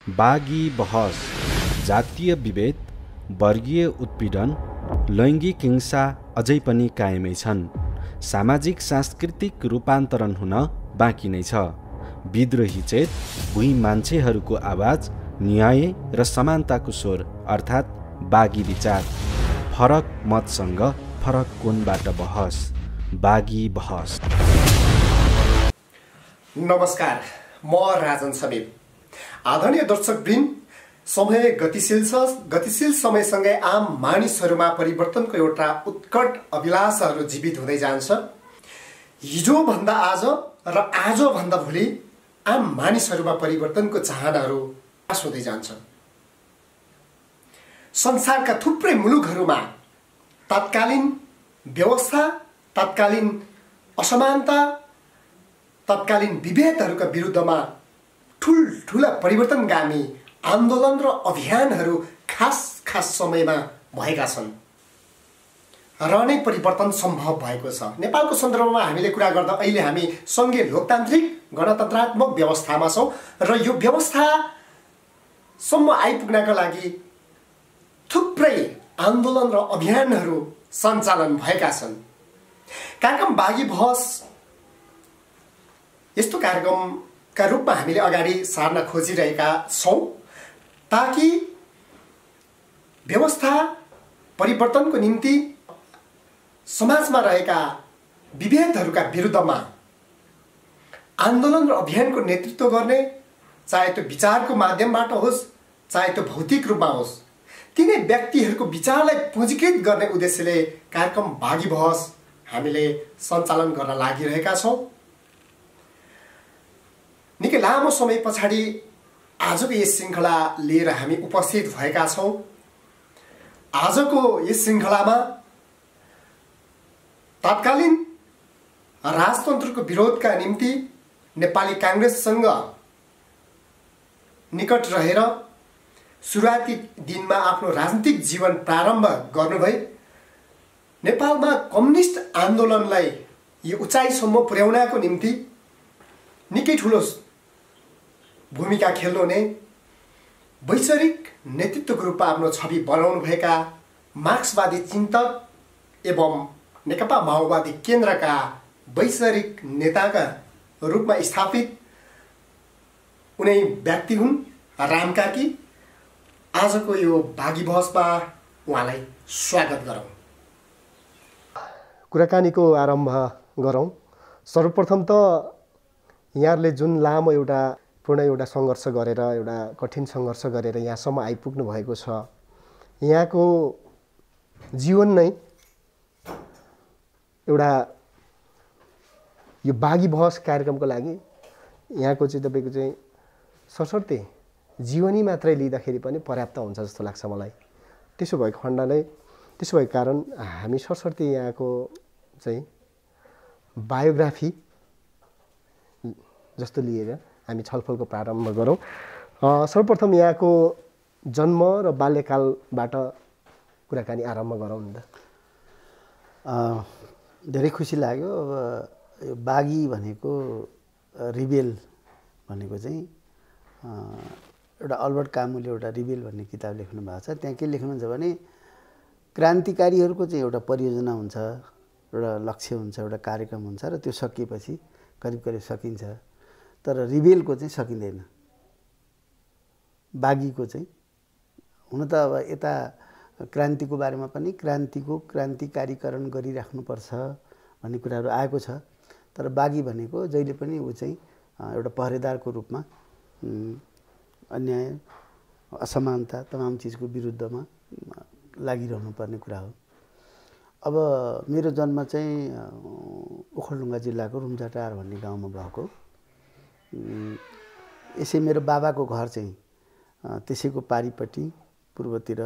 बागी बहस, जातीय विभेद, वर्गीय उत्पीडन, लैङ्गिक हिंसा अझै पनि कायमै छन्। सामाजिक सांस्कृतिक रूपान्तरण हुन बाँकी नै छ। विद्रोही चेत भुइँ मान्छेहरूको आवाज, न्याय र समानताको स्वर अर्थात् बागी विचार, फरक मतसँग फरक कोणबाट बहस, बागी बहस। नमस्कार, म राजन समीप। आदरणीय दर्शकवृन्द, समय गतिशील छ। गतिशील समयसँगै आम मानिसहरूमा परिवर्तनको एउटा उत्कट अभिलाषाहरू जीवित हुँदै जान्छ। हिजोभन्दा आज र आजभन्दा भोलि आम मानिसहरूमा परिवर्तनको चाहनाहरू पास हुँदै जान्छ। संसारका थुप्रै मुलुकहरूमा तत्कालीन व्यवस्था, तत्कालीन असमानता, तत्कालीन विभेदहरूका विरुद्धमा ठुल्ठुला परिवर्तनगामी आन्दोलन र अभियानहरू खास समयमा भएका छन् र अनेक परिवर्तन सम्भव भएको छ। नेपालको सन्दर्भमा हामीले कुरा गर्दा अहिले हामी सङ्घीय लोकतान्त्रिक गणतन्त्रात्मक व्यवस्थामा छौँ र यो व्यवस्थासम्म आइपुग्नका लागि थुप्रै आन्दोलन र अभियानहरू सञ्चालन भएका छन्। कार्यक्रम बागी बहस यस्तो कार्यक्रमका रूपमा हामीले अगाडि सार्न खोजिरहेका छौँ ताकि व्यवस्था परिवर्तनको निम्ति समाजमा रहेका विभेदहरूका विरुद्धमा आन्दोलन र अभियानको नेतृत्व गर्ने, चाहे त्यो विचारको माध्यमबाट होस् चाहे त्यो भौतिक रूपमा होस्, तिनै व्यक्तिहरूको विचारलाई पुँजीकृत गर्ने उद्देश्यले कार्यक्रम बागी बहस हामीले सञ्चालन गर्न लागिरहेका छौँ। निकै लामो समय पछाडि आजको यस श्रृङ्खला लिएर हामी उपस्थित भएका छौँ। आजको यस श्रृङ्खलामा तत्कालीन राजतन्त्रको विरोधका निम्ति नेपाली काङ्ग्रेससँग निकट रहेर सुरुवाती दिनमा आफ्नो राजनीतिक जीवन प्रारम्भ गर्नुभए, नेपालमा कम्युनिस्ट आन्दोलनलाई यो उचाइसम्म पुर्याउनको निम्ति निकै ठुलो भूमिका खेल्नुहुने, वैचारिक नेतृत्वको रूपमा आफ्नो छवि बनाउनुभएका मार्क्सवादी चिन्तक एवं नेकपा माओवादी केन्द्रका वैचारिक नेताका रूपमा स्थापित उनै व्यक्ति हुन् राम कार्की। आजको यो बागी बहसमा उहाँलाई स्वागत गरौँ। कुराकानीको आरम्भ गरौँ। सर्वप्रथम त यहाँहरूले जुन लामो एउटा सङ्घर्ष गरेर, एउटा कठिन सङ्घर्ष गरेर यहाँसम्म आइपुग्नु भएको छ, यहाँको जीवन नै एउटा यो बागी बहस कार्यक्रमको लागि यहाँको चाहिँ तपाईँको चाहिँ सशर्ते जीवनी मात्रै लिँदाखेरि पनि पर्याप्त हुन्छ जस्तो लाग्छ मलाई। त्यसो भएको खण्डले, त्यसो भएको कारण हामी सशर्ते यहाँको चाहिँ बायोग्राफी जस्तो लिएर हामी छलफलको प्रारम्भ गरौँ। सर्वप्रथम यहाँको जन्म र बाल्यकालबाट कुराकानी आरम्भ गरौँ नि त। धेरै खुसी लाग्यो। अब यो बागी भनेको, रिबेल भनेको चाहिँ एउटा अल्बर्ट कामुले एउटा रिबेल भन्ने किताब लेख्नु भएको छ। त्यहाँ के लेख्नुहुन्छ भने क्रान्तिकारीहरूको चाहिँ एउटा परियोजना हुन्छ, एउटा लक्ष्य हुन्छ, एउटा कार्यक्रम हुन्छ र त्यो सकिएपछि करिब सकिन्छ, तर रिबेलको चाहिँ सकिँदैन। बागीको चाहिँ हुन त अब यता क्रान्तिको बारेमा पनि क्रान्तिकारीकरण गरिराख्नुपर्छ भन्ने कुराहरू आएको छ, तर बागी भनेको जहिले पनि ऊ चाहिँ एउटा पहरेदारको रूपमा अन्याय, असमानता, तमाम चिजको विरुद्धमा लागिरहनु पर्ने कुरा हो। अब मेरो जन्म चाहिँ ओखलढुङ्गा जिल्लाको रुम्जाटार भन्ने गाउँमा भएको। यसै मेरो बाबाको घर चाहिँ त्यसैको पारिपट्टि पूर्वतिर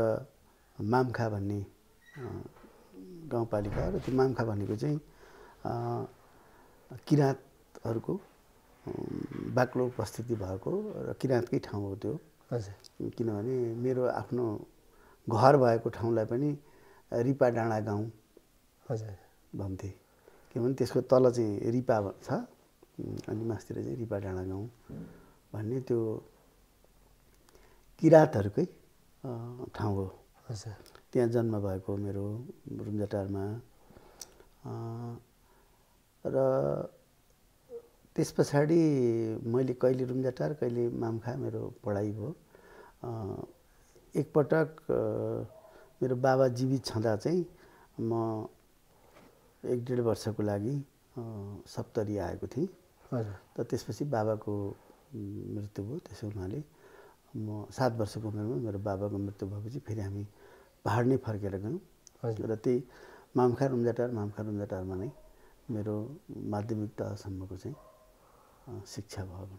मामखा भन्ने गाउँपालिका, र त्यो मामखा भनेको चाहिँ किराँतहरूको बाक्लो उपस्थिति भएको र किराँतकै ठाउँ हो त्यो। हजुर। किनभने मेरो आफ्नो घर भएको ठाउँलाई पनि रिपा डाँडा गाउँ हजुर भन्थे, किनभने त्यसको तल चाहिँ रिपा छ अनि मास्तिर चाहिँ रिपा डाँडा गाउँ भन्ने त्यो किराँतहरूकै ठाउँ हो। हजुर। त्यहाँ जन्म भएको मेरो रुम्जाटारमा। र त्यस पछाडि मैले कहिले रुम्जाटार कहिले मामखा मेरो पढाइ भयो। एकपटक मेरो बाबा जीवित छँदा चाहिँ म 1-1.5 वर्षको लागि सप्तरी आएको थिएँ। त त्यसपछि बाबाको मृत्यु भयो। त्यसो हुनाले म 7 वर्षको उमेरमा मेरो बाबाको मृत्यु भएपछि फेरि हामी पहाड नै फर्केर गयौँ। र त्यही मामखा रुम्जाटारमा नै मेरो माध्यमिक तहसम्मको चाहिँ शिक्षा भयो।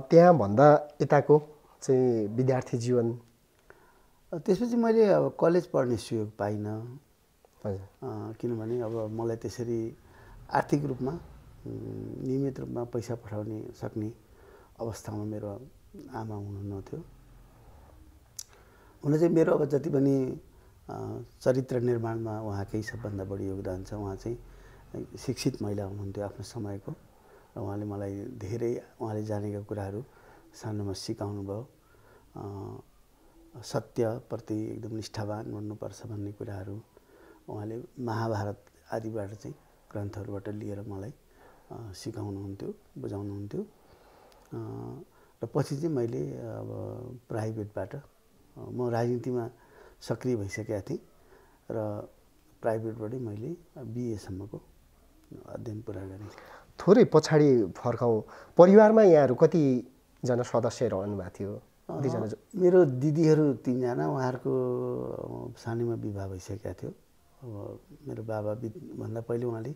त्यहाँभन्दा यताको चाहिँ विद्यार्थी जीवन? त्यसपछि मैले अब कलेज पढ्ने सुयोग पाइनँ। हजुर। किनभने अब मलाई त्यसरी आर्थिक रूपमा नियमित रूपमा पैसा पठाउने सक्ने अवस्थामा मेरो आमा हुनुहुन्थ्यो। हुन चाहिँ मेरो अब जति पनि चरित्र निर्माणमा उहाँकै सबभन्दा बढी योगदान छ। उहाँ चाहिँ शिक्षित महिला हुनुहुन्थ्यो आफ्नो समयको, र उहाँले मलाई धेरै उहाँले जानेका कुराहरू सानोमा सिकाउनु भयो। सत्यप्रति एकदम निष्ठावान हुनुपर्छ भन्ने कुराहरू उहाँले महाभारत आदिबाट चाहिँ ग्रन्थहरूबाट लिएर मलाई सिकाउनुहुन्थ्यो, बुझाउनुहुन्थ्यो। र पछि चाहिँ मैले अब प्राइभेटबाट म राजनीतिमा सक्रिय भइसकेका थिएँ र प्राइभेटबाटै मैले बिएसम्मको अध्ययन पुरा गरेँ। थोरै पछाडि फर्काउँ, परिवारमा यहाँहरू कतिजना सदस्य रहनुभएको थियो? कतिजना? मेरो दिदीहरू 3 जना, उहाँहरूको सानैमा विवाह भइसकेका थियो। अब मेरो बाबा भन्दा पहिले उहाँले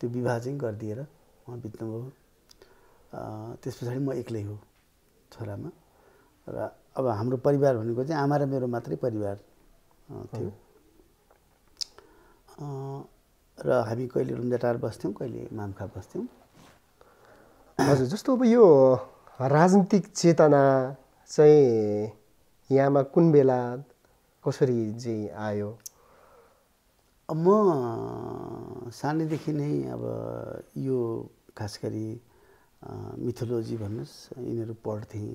त्यो विवाह चाहिँ गरिदिएर उहाँ बित्नुभयो। त्यस पछाडि म एक्लै हो छोरामा। र अब हाम्रो परिवार भनेको चाहिँ आमा र मेरो मात्रै परिवार थियो। र हामी कहिले रुम्जाटार बस्थ्यौँ, कहिले मामखा बस्थ्यौँ। हजुर। जस्तो अब यो राजनीतिक चेतना चाहिँ यहाँमा कुन बेला कसरी चाहिँ आयो? म सानैदेखि नै अब यो खास गरी मिथोलोजी भन्नुहोस्, यिनीहरू पढ्थेँ।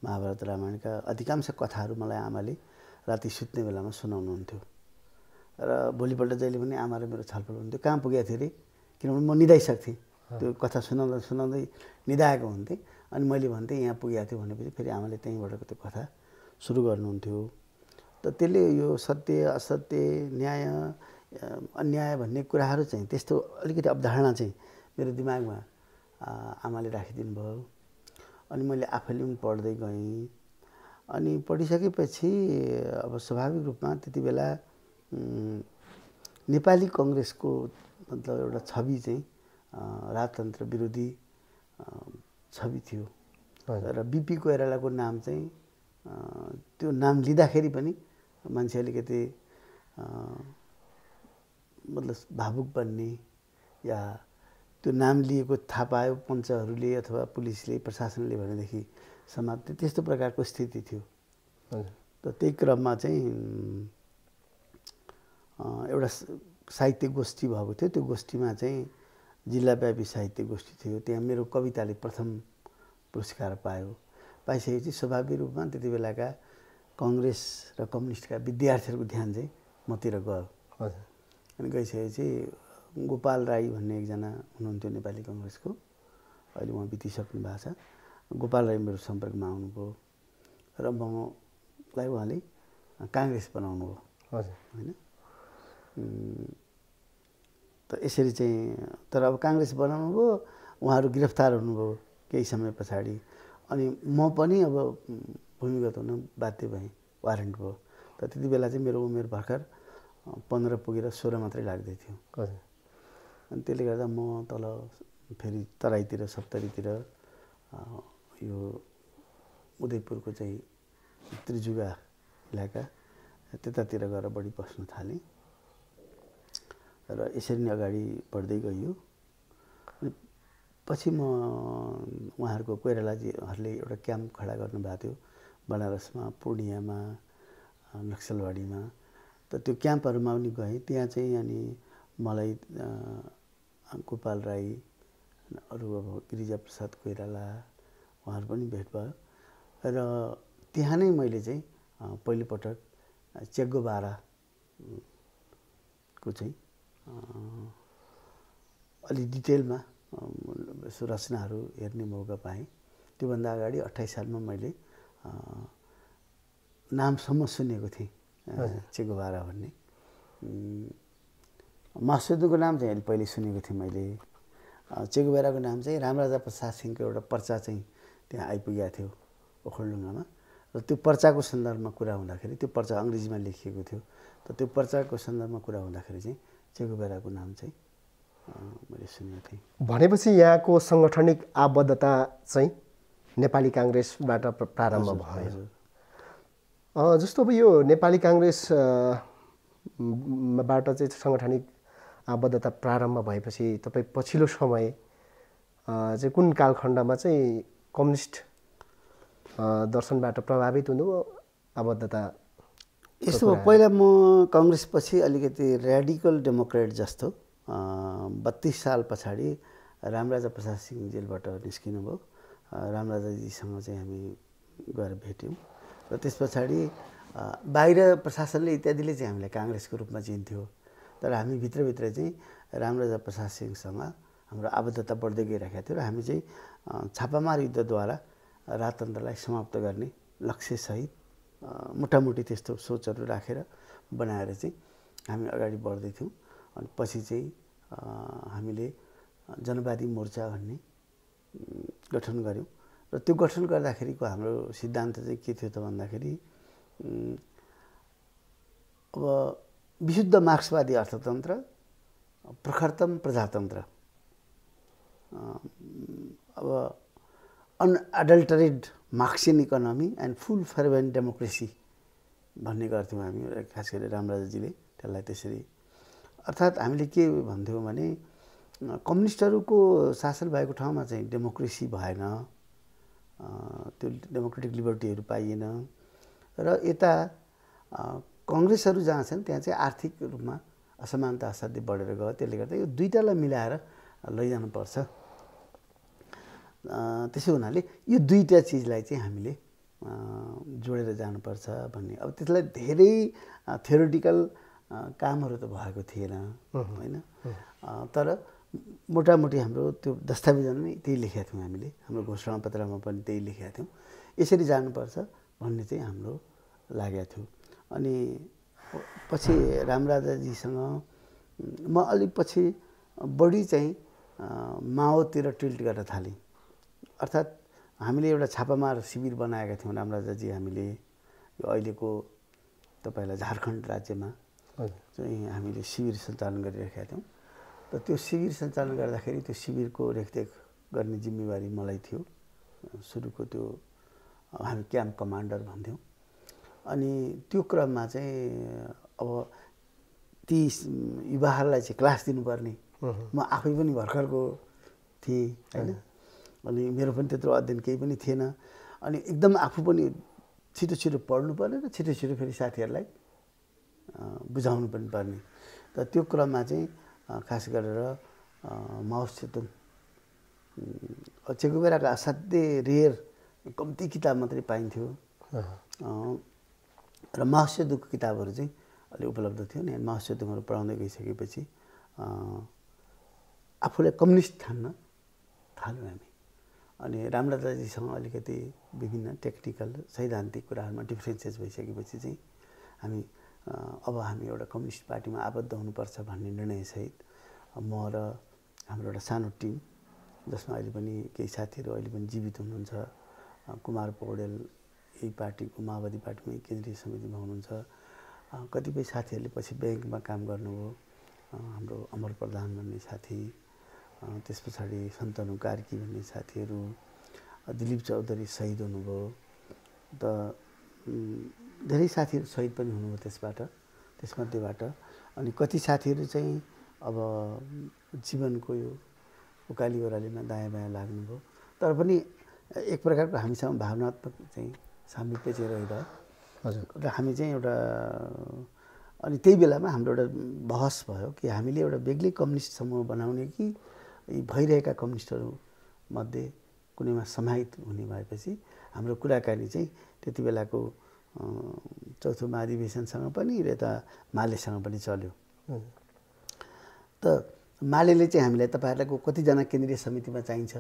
महाभारत रामायणका अधिकांश कथाहरू मलाई आमाले राति सुत्ने बेलामा सुनाउनुहुन्थ्यो। र भोलिपल्ट जहिले पनि आमा र मेरो छलफल हुन्थ्यो, कहाँ पुगेको थियो अरे? किनभने म निदाइसक्थेँ। त्यो कथा सुनाउँदा सुनाउँदै निदाएको हुन्थेँ। अनि मैले भन्थेँ यहाँ पुगेको थियो भनेपछि फेरि आमाले त्यहीँबाट त्यो कथा सुरु गर्नुहुन्थ्यो। त त्यसले यो सत्य असत्य, न्याय अन्याय भन्ने कुराहरू चाहिँ त्यस्तो अलिकति अवधारणा चाहिँ मेरो दिमागमा आमाले राखिदिनु भयो। अनि मैले आफैले पनि पढ्दै गएँ। अनि पढिसकेपछि अब स्वाभाविक रूपमा त्यति बेला नेपाली कङ्ग्रेसको मतलब एउटा छवि चाहिँ राजतन्त्र विरोधी छवि थियो। र बिपी कोइरालाको नाम चाहिँ त्यो नाम लिँदाखेरि पनि मान्छे अलिकति मतलब भावुक बन्ने, या त्यो नाम लिएको थाहा पायो पञ्चहरूले अथवा पुलिसले प्रशासनले भनेदेखि समाप्ति, त्यस्तो प्रकारको स्थिति थियो। त त्यही क्रममा चाहिँ एउटा साहित्य गोष्ठी भएको थियो। त्यो गोष्ठीमा चाहिँ जिल्लाव्यापी साहित्य गोष्ठी थियो। त्यहाँ मेरो कविताले प्रथम पुरस्कार पायो। पाइसकेपछि स्वाभाविक रूपमा त्यति बेलाका कङ्ग्रेस र कम्युनिस्टका विद्यार्थीहरूको ध्यान चाहिँ मतिर गयो। अनि गइसकेपछि गोपाल राई भन्ने एकजना हुनुहुन्थ्यो नेपाली कङ्ग्रेसको, अहिले उहाँ बितिसक्नु भएको छ। गोपाल राई मेरो सम्पर्कमा आउनुभयो र मलाई उहाँले काङ्ग्रेस बनाउनु भयो। होइन, त यसरी चाहिँ तर अब काङ्ग्रेस बनाउनु भयो, उहाँहरू गिरफ्तार हुनुभयो केही समय पछाडि। अनि म पनि अब भूमिगत हुन बाध्य भएँ, वारेन्ट भयो। त त्यति बेला चाहिँ मेरो उमेर भर्खर 15 पुगेर 16 मात्रै लाग्दै थियो। अनि त्यसले गर्दा म तल फेरि तराईतिर सप्तरीतिर यो उदयपुरको चाहिँ त्रिजुगा इलाका त्यतातिर गएर बढी बस्न थालेँ। र यसरी नै अगाडि बढ्दै गइयो। अनि पछि म उहाँहरूको कोइरालाजीहरूले एउटा क्याम्प खडा गर्नुभएको थियो बनारसमा, पूर्णियामा, नक्सलबाडीमा। त त्यो क्याम्पहरूमा पनि गएँ। त्यहाँ चाहिँ अनि मलाई गोपाल राई, अरू अब गिरिजा प्रसाद कोइराला उहाँहरू पनि भेट भयो। र त्यहाँ नै मैले चाहिँ पहिलोपटक चे गुएभाराको चाहिँ अलि डिटेलमा रचनाहरू हेर्ने मौका पाएँ। त्योभन्दा अगाडि 28 सालमा मैले नामसम्म सुनेको थिएँ चे गुएभारा भन्ने। माओसेतुङको नाम चाहिँ अलि पहिले सुनेको थिएँ मैले। चे गुएभाराको नाम चाहिँ रामराजा प्रसाद सिंहको एउटा पर्चा चाहिँ त्यहाँ आइपुगेको थियो ओखलढुङ्गामा, र त्यो पर्चाको सन्दर्भमा कुरा हुँदाखेरि, त्यो पर्चा अङ्ग्रेजीमा लेखिएको थियो, त त्यो पर्चाको सन्दर्भमा कुरा हुँदाखेरि चाहिँ चे गुएभाराको नाम चाहिँ मैले सुनेको थिएँ। भनेपछि यहाँको सङ्गठनिक आबद्धता चाहिँ नेपाली काङ्ग्रेसबाट प्रारम्भ भयो। जस्तो अब यो नेपाली काङ्ग्रेसबाट चाहिँ सङ्गठनिक आबद्धता प्रारम्भ भएपछि तपाईँ पछिल्लो समय चाहिँ कुन कालखण्डमा चाहिँ कम्युनिस्ट दर्शनबाट प्रभावित हुनुभयो आबद्धता? यस्तो भयो, पहिला म कङ्ग्रेसपछि अलिकति ऱ्याडिकल डेमोक्रेट जस्तो 32 साल पछाडि रामराजा प्रसाद सिंह जेलबाट निस्किनु भयो। रामराजाजीसँग चाहिँ हामी गएर भेट्यौँ र त्यस पछाडि बाहिर प्रशासनले इत्यादिले चाहिँ हामीलाई काङ्ग्रेसको रूपमा चिन्थ्यो, तर हामी भित्रभित्र चाहिँ रामराजा प्रसाद सिंहसँग हाम्रो आबद्धता बढ्दै गइरहेको थियो र हामी चाहिँ छापामार युद्धद्वारा राजतन्त्रलाई समाप्त गर्ने लक्ष्यसहित मोटामोटी त्यस्तो सोचहरू राखेर बनाएर चाहिँ हामी अगाडि बढ्दैथ्यौँ। अनि पछि चाहिँ हामीले जनवादी मोर्चा भन्ने गठन गऱ्यौँ र त्यो गठन गर्दाखेरिको हाम्रो सिद्धान्त चाहिँ के थियो त भन्दाखेरि अब विशुद्ध मार्क्सवादी अर्थतन्त्र, प्रखरतम प्रजातन्त्र, अब unadulterated Marxian economy and full fervent democracy भन्ने गर्थ्यौँ हामी। खास गरी रामराजाजीले त्यसलाई त्यसरी, अर्थात् हामीले के भन्थ्यौँ भने कम्युनिस्टहरूको शासन भएको ठाउँमा चाहिँ डेमोक्रेसी भएन, त्यो डेमोक्रेटिक लिबर्टीहरू पाइएन, र यता कङ्ग्रेसहरू जहाँ छन् त्यहाँ चाहिँ आर्थिक रूपमा असमानता असाध्यै बढेर गयो। त्यसले गर्दा यो दुईटालाई मिलाएर लैजानुपर्छ। त्यसो हुनाले यो दुईटा चिजलाई चाहिँ हामीले जोडेर जानुपर्छ भन्ने। अब त्यसलाई धेरै थ्योरिटिकल कामहरू त भएको थिएन होइन, तर मोटामोटी हाम्रो त्यो दस्तावेजमा त्यही लेखेका थियौँ हामीले, हाम्रो घोषणापत्रमा पनि त्यही लेखेका थियौँ, यसरी जानुपर्छ भन्ने चाहिँ हाम्रो लागेको थियो। अनि पछि रामराजाजीसँग म अलिक पछि बढी चाहिँ माओतिर टिल्ट गर्न थालेँ। अर्थात् हामीले एउटा छापामार शिविर बनाएका थियौँ रामराजाजी हामीले, यो अहिलेको तपाईँलाई झारखण्ड राज्यमा चाहिँ हामीले शिविर सञ्चालन गरिरहेका थियौँ। र त्यो शिविर सञ्चालन गर्दाखेरि त्यो शिविरको रेखदेख गर्ने जिम्मेवारी मलाई थियो। सुरुको त्यो हामी क्याम्प कमान्डर भन्थ्यौँ। अनि त्यो क्रममा चाहिँ अब ती युवाहरूलाई चाहिँ क्लास दिनुपर्ने, म आफै पनि भर्खरको थिएँ होइन, अनि मेरो पनि त्यत्रो अध्ययन केही पनि थिएन, अनि एकदम आफू पनि छिटो छिटो पढ्नु पर्ने र छिटो छिटो फेरि साथीहरूलाई बुझाउनु पनि पर्ने। त त्यो क्रममा चाहिँ खास गरेर माओ सेतुङ, चे गुएभाराको असाध्यै रेयर कम्ती किताब मात्रै पाइन्थ्यो र माओ सेतुङको किताबहरू चाहिँ अलि उपलब्ध थियो नि। माओ सेतुङहरू पढाउँदै गइसकेपछि आफूलाई कम्युनिस्ट ठान्न थाल्यौँ हामी। अनि रामराजाजीसँग अलिकति विभिन्न टेक्निकल सैद्धान्तिक कुराहरूमा डिफ्रेन्सेस भइसकेपछि चाहिँ हामी अब हामी एउटा कम्युनिस्ट पार्टीमा आबद्ध हुनुपर्छ भन्ने निर्णयसहित म र हाम्रो एउटा सानो टिम, जसमा अहिले पनि केही साथीहरू अहिले पनि जीवित हुनुहुन्छ, कुमार पौडेल यही पार्टीको माओवादी पार्टीमै केन्द्रीय समितिमा हुनुहुन्छ, कतिपय साथीहरूले पछि ब्याङ्कमा काम गर्नुभयो, हाम्रो अमर प्रधान भन्ने साथी, त्यस पछाडि सन्तनु कार्की भन्ने साथीहरू, दिलीप चौधरी शहीद हुनुभयो, त धेरै साथीहरू शहीद पनि हुनुभयो त्यसमध्येबाट। अनि कति साथीहरू चाहिँ अब जीवनको यो उकाली ओह्रालीमा दायाँ बायाँ लाग्नुभयो, तर पनि एक प्रकारको हामीसँग भावनात्मक चाहिँ सामिप्य चाहिँ रहिरह्यो। हजुर, र हामी चाहिँ एउटा, अनि त्यही बेलामा हाम्रो एउटा बहस भयो कि हामीले एउटा बेग्लै कम्युनिस्ट समूह बनाउने कि यी भइरहेका कम्युनिस्टहरू मध्ये कुनैमा समाहित हुने भएपछि हाम्रो कुराकानी चाहिँ त्यति बेलाको चौथो महाधिवेशनसँग पनि र यता मालेसँग पनि चल्यो। त मालेले चाहिँ हामीलाई तपाईँहरूलाई कतिजना केन्द्रीय समितिमा चाहिन्छ,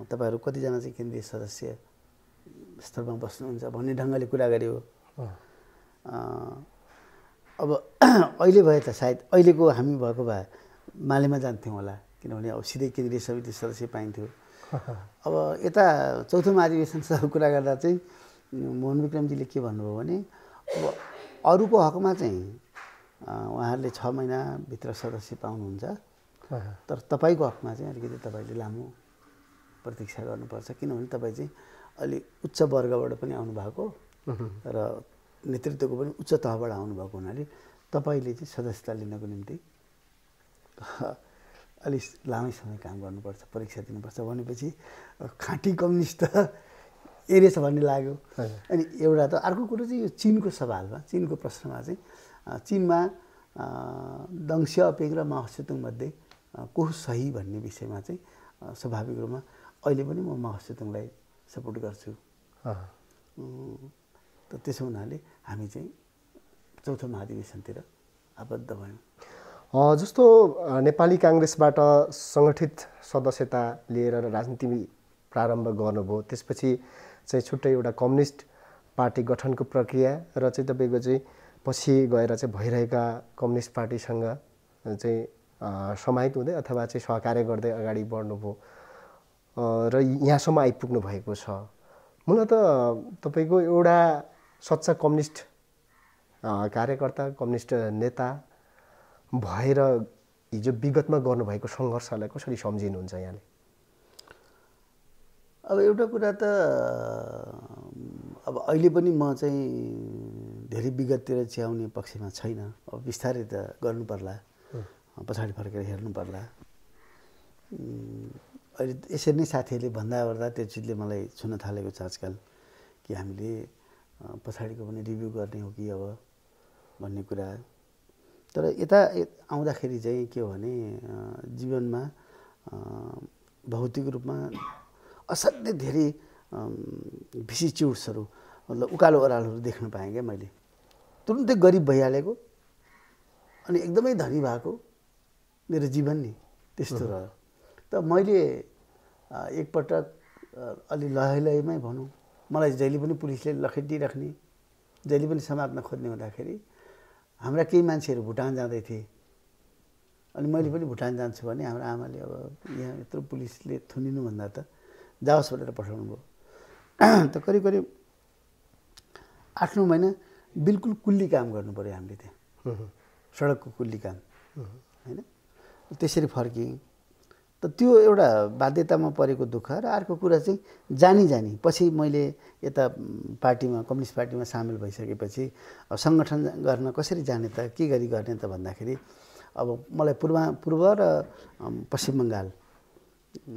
तपाईँहरू कतिजना चाहिँ केन्द्रीय सदस्य स्तरमा बस्नुहुन्छ भन्ने ढङ्गले कुरा गर्यो। अब अहिले भए त सायद अहिलेको हामी भएको भए मालेमा जान्थ्यौँ होला, किनभने अब सिधै केन्द्रीय समिति सदस्य पाइन्थ्यो। अब यता चौथो महाधिवेशनसँग कुरा गर्दा चाहिँ मोहन विक्रमजीले के भन्नुभयो भने अब अरूको हकमा चाहिँ उहाँहरूले 6 महिनाभित्र सदस्य पाउनुहुन्छ, तर तपाईँको हकमा चाहिँ अलिकति तपाईँले लामो प्रतीक्षा गर्नुपर्छ, किनभने तपाईँ चाहिँ अलि उच्च वर्गबाट पनि आउनुभएको र नेतृत्वको पनि उच्च तहबाट आउनुभएको हुनाले तपाईँले चाहिँ सदस्यता लिनको निम्ति अलि लामै समय काम गर्नुपर्छ, परीक्षा दिनुपर्छ भनेपछि खाँटी कम्युनिस्ट त एरिएछ भन्ने लाग्यो। अनि एउटा त अर्को कुरो चाहिँ यो चिनको सवालमा, चिनको प्रश्नमा चाहिँ चिनमा दङ सियाओपिङ र माओ सेतुङ मध्ये को सही भन्ने विषयमा चाहिँ स्वाभाविक रूपमा अहिले पनि म माओ सेतुङलाई सपोर्ट गर्छु। त त्यसो हुनाले हामी चाहिँ चौथो महाधिवेशनतिर आबद्ध भयौँ। जस्तो नेपाली काङ्ग्रेसबाट सङ्गठित सदस्यता लिएर राजनीति प्रारम्भ गर्नुभयो, त्यसपछि चाहिँ छुट्टै एउटा कम्युनिस्ट पार्टी गठनको प्रक्रिया र चाहिँ तपाईँको चाहिँ पछि गएर चाहिँ भइरहेका कम्युनिस्ट पार्टीसँग चाहिँ समाहित हुँदै अथवा चाहिँ सहकार्य गर्दै अगाडि बढ्नुभयो र यहाँसम्म आइपुग्नु भएको छ। मूलत तपाईँको एउटा सच्चा कम्युनिस्ट कार्यकर्ता, कम्युनिस्ट नेता भएर हिजो विगतमा गर्नुभएको सङ्घर्षलाई कसरी सम्झिनुहुन्छ यहाँले? अब एउटा कुरा त अब अहिले पनि म चाहिँ धेरै विगततिर च्याउने पक्षमा छैन। अब बिस्तारै त गर्नु पर्ला, पछाडि फर्केर हेर्नु पर्ला। अहिले यसरी नै साथीहरूले भन्दा ओर्दा त्यो चिजले मलाई छुन थालेको छ आजकल कि हामीले पछाडिको पनि रिभ्यू गर्ने हो कि अब भन्ने कुरा। तर यता आउँदाखेरि चाहिँ के हो भने जीवनमा भौतिक रूपमा असाध्यै धेरै भिसिच्युड्सहरू मतलब उकालो ओह्रालोहरू देख्न पाएँ क्या मैले। तुरुन्तै गरिब भइहालेको अनि एकदमै धनी भएको मेरो जीवन नि त्यस्तो रह्यो। त मैले एकपटक अलि लहैलहैमै भनौँ, मलाई जहिले पनि पुलिसले लखेटिराख्ने, जहिले पनि समात्न खोज्ने हुँदाखेरि हाम्रा केही मान्छेहरू भुटान जाँदै थिए। अनि मैले पनि भुटान जान्छु भने हाम्रो आमाले अब यहाँ यत्रो पुलिसले थुनिनुभन्दा त जाओस् भनेर पठाउनु भयो। त करिब करिब 8-9 महिना बिल्कुल कुल्ली काम गर्नु पऱ्यो हामीले त्यहाँ, सडकको कुल्ली काम होइन। त्यसरी फर्किएँ। त त्यो एउटा बाध्यतामा परेको दुःख र अर्को कुरा चाहिँ जानी पछि मैले यता पार्टीमा कम्युनिस्ट पार्टीमा सामेल भइसकेपछि अब सङ्गठन गर्न कसरी जाने त, के गरी गर्ने त भन्दाखेरि अब मलाई पूर्व र पश्चिम बङ्गाल,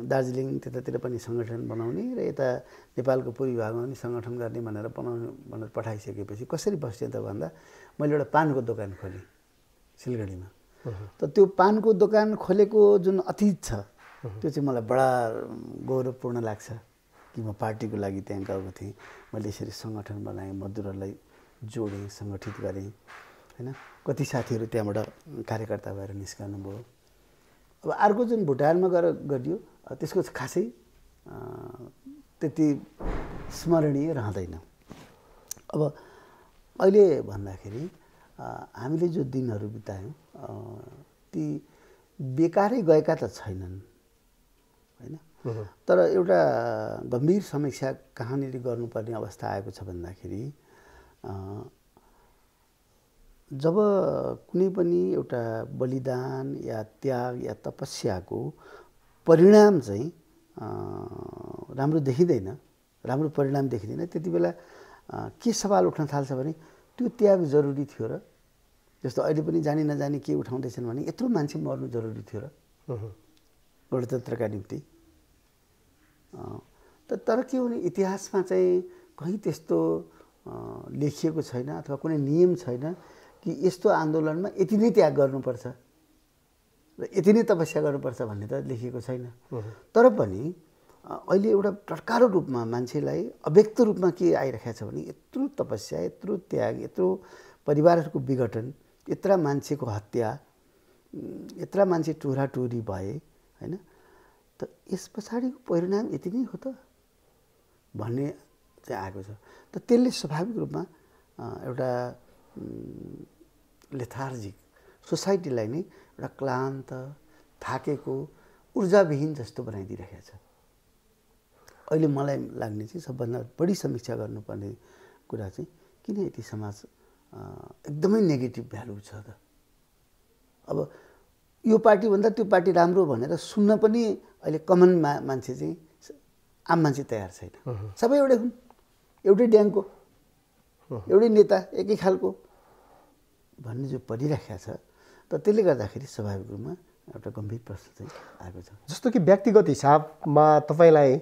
दार्जिलिङ त्यतातिर पनि सङ्गठन बनाउने र यता नेपालको पूर्वी भागमा पनि सङ्गठन गर्ने भनेर पठाइसकेपछि कसरी बस्थेँ त भन्दा मैले एउटा पानको दोकान खोलेँ सिलगढीमा। त त्यो पानको दोकान खोलेको जुन अतीत छ त्यो चाहिँ मलाई बडा गौरवपूर्ण लाग्छ कि म पार्टीको लागि त्यहाँ गएको थिएँ। मैले यसरी सङ्गठन बनाएँ, मजदुरहरूलाई जोडेँ, सङ्गठित गरेँ होइन। कति साथीहरू त्यहाँबाट कार्यकर्ता भएर निस्कनु भयो। अब अर्को जुन भुटानमा गएर गरियो त्यसको खासै त्यति स्मरणीय रहँदैन। अब अहिले भन्दाखेरि हामीले जो दिनहरू बितायौँ ती बेकारै गएका त छैनन् होइन। तर एउटा गम्भीर समीक्षा कहाँनिर गर्नुपर्ने अवस्था आएको छ भन्दाखेरि जब कुनै पनि एउटा बलिदान या त्याग या तपस्याको परिणाम चाहिँ राम्रो देखिँदैन, राम्रो परिणाम देखिँदैन, त्यति बेला के सवाल उठ्न थाल्छ भने त्यो त्याग जरुरी थियो र? जस्तो अहिले पनि जानी नजानी के उठाउँदैछन् भने यत्रो मान्छे मर्नु जरुरी थियो र गणतन्त्रका निम्ति? तर के हो भने इतिहासमा चाहिँ कहीँ त्यस्तो लेखिएको छैन अथवा कुनै नियम छैन कि यस्तो आन्दोलनमा यति नै त्याग गर्नुपर्छ र यति नै तपस्या गर्नुपर्छ भन्ने त लेखिएको छैन। तर पनि अहिले एउटा टटकारो रूपमा मान्छेलाई अव्यक्त रूपमा के आइरहेको छ भने यत्रो तपस्या, यत्रो त्याग, यत्रो परिवारहरूको विघटन, यत्रा मान्छेको हत्या, यत्रा मान्छे टोराटोरी भए होइन, त यस पछाडिको परिणाम यति नै हो त भन्ने चाहिँ आएको छ। त त्यसले स्वाभाविक रूपमा एउटा लेथार्जिक सोसाइटीलाई नै एउटा क्लान्त, थाकेको, ऊर्जाविहीन जस्तो बनाइदिइरहेको छ। अहिले मलाई लाग्ने चाहिँ सबभन्दा बढी समीक्षा गर्नुपर्ने कुरा चाहिँ किन यति समाज एकदमै नेगेटिभ भ्यालु छ त। अब यो पार्टीभन्दा त्यो पार्टी राम्रो भनेर सुन्न पनि अहिले कमन मान्छे चाहिँ आम मान्छे तयार छैन। सबै एउटै हुन्, एउटै ड्याङको, एउटै नेता, एकै खालको भन्ने जो परिराखेको छ। त त्यसले गर्दाखेरि स्वाभाविक रूपमा एउटा गम्भीर प्रश्न चाहिँ आएको छ। जस्तो कि व्यक्तिगत हिसाबमा तपाईँलाई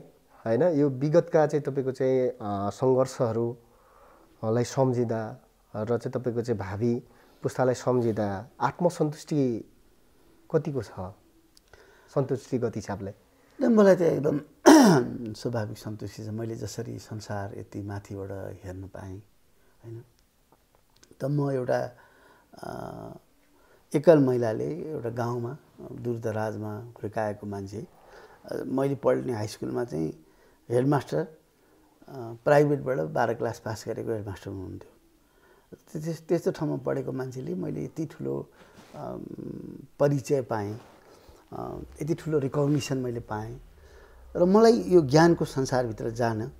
होइन यो विगतका चाहिँ तपाईँको चाहिँ सङ्घर्षहरूलाई सम्झिँदा र चाहिँ तपाईँको चाहिँ भावी पुस्तालाई सम्झिँदा आत्मसन्तुष्टि कतिको छ सन्तुष्टिगत हिसाबले? मलाई त एकदम स्वाभाविक सन्तुष्टि छ। मैले जसरी संसार यति माथिबाट हेर्न पाएँ होइन, त म एउटा एकल महिलाले एउटा गाउँमा दूरदराजमा हुर्काएको मान्छे। मैले पढ्ने हाई स्कुलमा चाहिँ हेडमास्टर प्राइभेटबाट 12 क्लास पास गरेको हेडमास्टर हुनुहुन्थ्यो। त्यस्तो ठाउँमा पढेको मान्छेले मैले यति ठुलो परिचय पाएँ, यति ठुलो रिकग्निसन मैले पाएँ र मलाई यो ज्ञानको संसारभित्र जान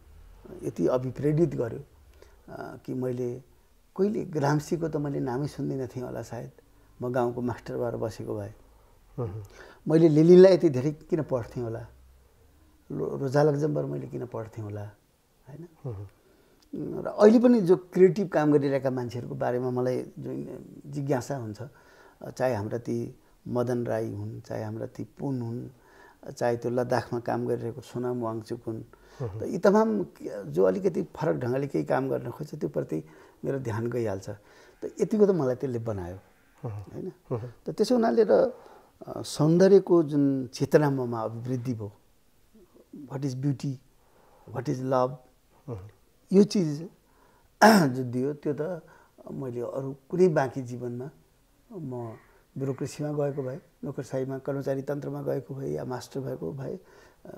यति अभिप्रेरित गर्यो कि मैले कहिले ग्राम्सीको त मैले नामै सुन्दिनँ थिएँ होला सायद, म गाउँको मास्टर भएर बसेको भए। मैले लेनिनलाई यति धेरै किन पढ्थेँ होला, रोजा लक्जमबर मैले किन पढ्थेँ होला होइन। र अहिले पनि जो क्रिएटिभ काम गरिरहेका मान्छेहरूको बारेमा मलाई जुन जिज्ञासा हुन्छ, चाहे हाम्रा ती मदन राई हुन्, चाहे हाम्रा ती पुन हुन्, चाहे त्यो लद्दाखमा काम गरिरहेको सोनाम वाङचुक हुन्, त यी तमाम जो अलिकति फरक ढङ्गले केही काम गर्न खोज्छ त्यो प्रति मेरो ध्यान गइहाल्छ। त यतिको त मलाई त्यसले बनायो होइन। त त्यसो हुनाले र सौन्दर्यको जुन चेतना ममा अभिवृद्धि भयो, what is beauty, what is love, यो चिज जो दियो त्यो त मैले अरू कुनै बाँकी जीवनमा म ब्युरोक्रेसीमा गएको भए, नोकरसाहीमा कर्मचारी तन्त्रमा गएको भए या मास्टर भएको भए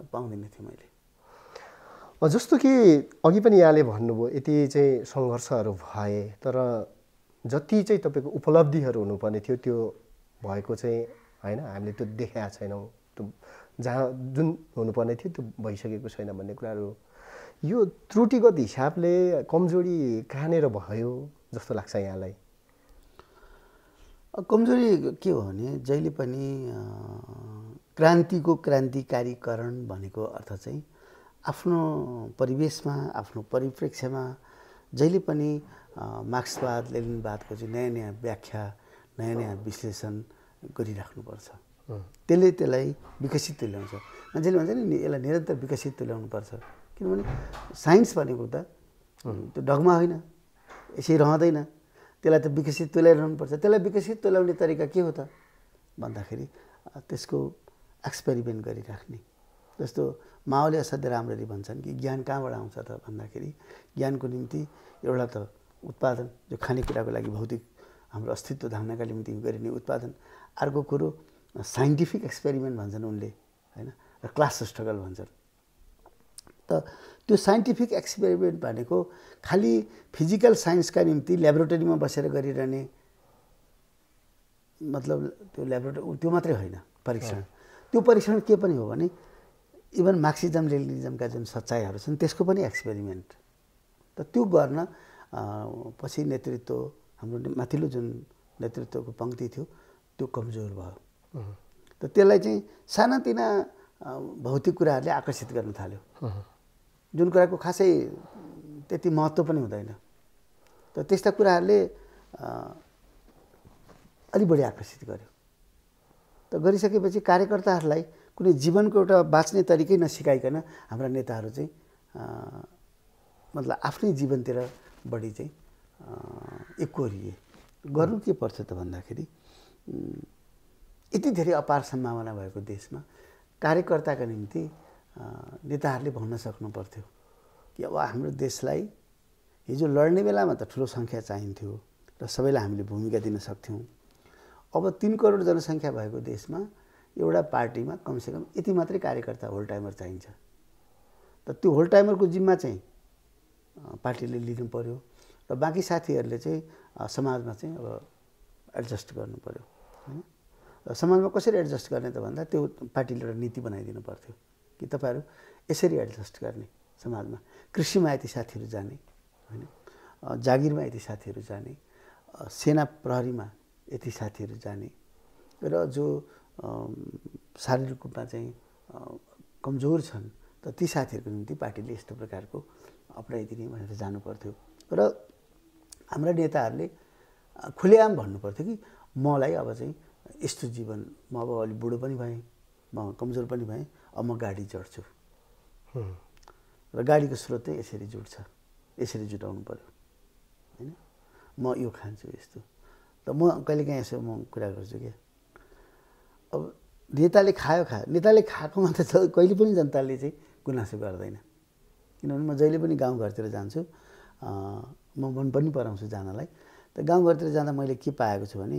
पाउँदैन थिएँ मैले। जस्तो कि अघि पनि यहाँले भन्नुभयो यति चाहिँ सङ्घर्षहरू भए तर जति चाहिँ तपाईँको उपलब्धिहरू हुनुपर्ने थियो त्यो भएको चाहिँ होइन, हामीले त्यो देखेका छैनौँ। त्यो जहाँ जुन हुनुपर्ने थियो त्यो भइसकेको छैन भन्ने कुराहरू, यो त्रुटिगत हिसाबले कमजोरी कहाँनिर भयो जस्तो लाग्छ यहाँलाई? कमजोरी के हो भने जहिले पनि क्रान्तिको क्रान्तिकारीकरण भनेको अर्थ चाहिँ आफ्नो परिवेशमा, आफ्नो परिप्रेक्ष्यमा जहिले पनि मार्क्सवाद लेनिनवादको चाहिँ नयाँ नयाँ व्याख्या, नयाँ नयाँ विश्लेषण गरिराख्नुपर्छ। त्यसले त्यसलाई विकसित तुल्याउँछ। मान्छेले भन्छ नि यसलाई निरन्तर विकसित तुल्याउनुपर्छ, किनभने साइन्स भनेको त त्यो डगमा होइन, यसै रहँदैन, त्यसलाई त विकसित तुल्याइरहनुपर्छ। त्यसलाई विकसित तुल्याउने तरिका के हो त भन्दाखेरि त्यसको एक्सपेरिमेन्ट गरिराख्ने। जस्तो माओले असाध्यै राम्ररी भन्छन् कि ज्ञान कहाँबाट आउँछ त भन्दाखेरि ज्ञानको निम्ति एउटा त उत्पादन, जो खानेकुराको लागि भौतिक हाम्रो अस्तित्व धान्नका निम्ति गरिने उत्पादन, अर्को कुरो साइन्टिफिक एक्सपेरिमेन्ट भन्छन् उनले होइन, र क्लास स्ट्रगल भन्छन्। त त्यो साइन्टिफिक एक्सपेरिमेन्ट भनेको खालि फिजिकल साइन्सका निम्ति ल्याबोरेटरीमा बसेर गरिरहने, मतलब त्यो ल्याबोरेटरी त्यो मात्रै होइन परीक्षण। त्यो परीक्षण के पनि हो भने इभन मार्क्सिजम लेनिनिजमका जुन सच्चाइहरू छन् त्यसको पनि एक्सपेरिमेन्ट। त त्यो गर्न पछि नेतृत्व, हाम्रो माथिल्लो जुन नेतृत्वको पङ्क्ति थियो त्यो कमजोर भयो। त त्यसलाई चाहिँ सानातिना भौतिक कुराहरूले आकर्षित गर्न थाल्यो, जुन कुराको खासै त्यति महत्त्व पनि हुँदैन। त त्यस्ता कुराहरूले अलि बढी आकर्षित गर्यो। त गरिसकेपछि कार्यकर्ताहरूलाई कुनै जीवनको एउटा बाँच्ने तरिकै नसिकाइकन हाम्रा नेताहरू चाहिँ मतलब आफ्नै जीवनतिर बढी चाहिँ एकोरिए। गर्नु के पर्छ त भन्दाखेरि यति धेरै अपार सम्भावना भएको देशमा कार्यकर्ताका निम्ति नेताहरूले भन्न सक्नु पर्थ्यो कि अब हाम्रो देशलाई हिजो लड्ने बेलामा त ठुलो सङ्ख्या चाहिन्थ्यो र सबैलाई हामीले भूमिका दिन सक्थ्यौँ। अब 3 करोड जनसङ्ख्या भएको देशमा एउटा पार्टीमा कमसेकम यति मात्रै कार्यकर्ता होल टाइमर चाहिन्छ। त त्यो होल टाइमरको जिम्मा चाहिँ पार्टीले लिनु पर्यो र बाँकी साथीहरूले चाहिँ समाजमा चाहिँ अब एडजस्ट गर्नु पर्यो हैन। र समाजमा कसरी एडजस्ट गर्ने त भन्दा त्यो पार्टीले एउटा नीति बनाइदिनु पर्थ्यो कि तपाईँहरू यसरी एडजस्ट गर्ने समाजमा। कृषिमा यति साथीहरू जाने हैन, जागिरमा यति साथीहरू जाने, सेना प्रहरीमा यति साथीहरू जाने र जो शारीरिक रूपमा चाहिँ कमजोर छन् त ती साथीहरूको निम्ति पार्टीले यस्तो प्रकारको अपनाइदिने भनेर जानु पर्थ्यो। र हाम्रा नेताहरूले खुलेआम भन्नुपर्थ्यो कि मलाई अब चाहिँ यस्तो जीवन, म अब अलि बुढो पनि भएँ, म कमजोर पनि भएँ, अब म गाडी चढ्छु र गाडीको स्रोत चाहिँ यसरी जुट्छ, यसरी जुटाउनु पर्यो हैन। म यो खान्छु यस्तो। त म कहिलेकाहीँ यसो म कुरा गर्छु क्या, अब नेताले नेताले खाएकोमा त कहिले पनि जनताले चाहिँ गुनासो गर्दैन। किनभने म जहिले पनि गाउँघरतिर जान्छु, म मन पनि पराउँछु जानलाई। त गाउँघरतिर जाँदा मैले के पाएको छु भने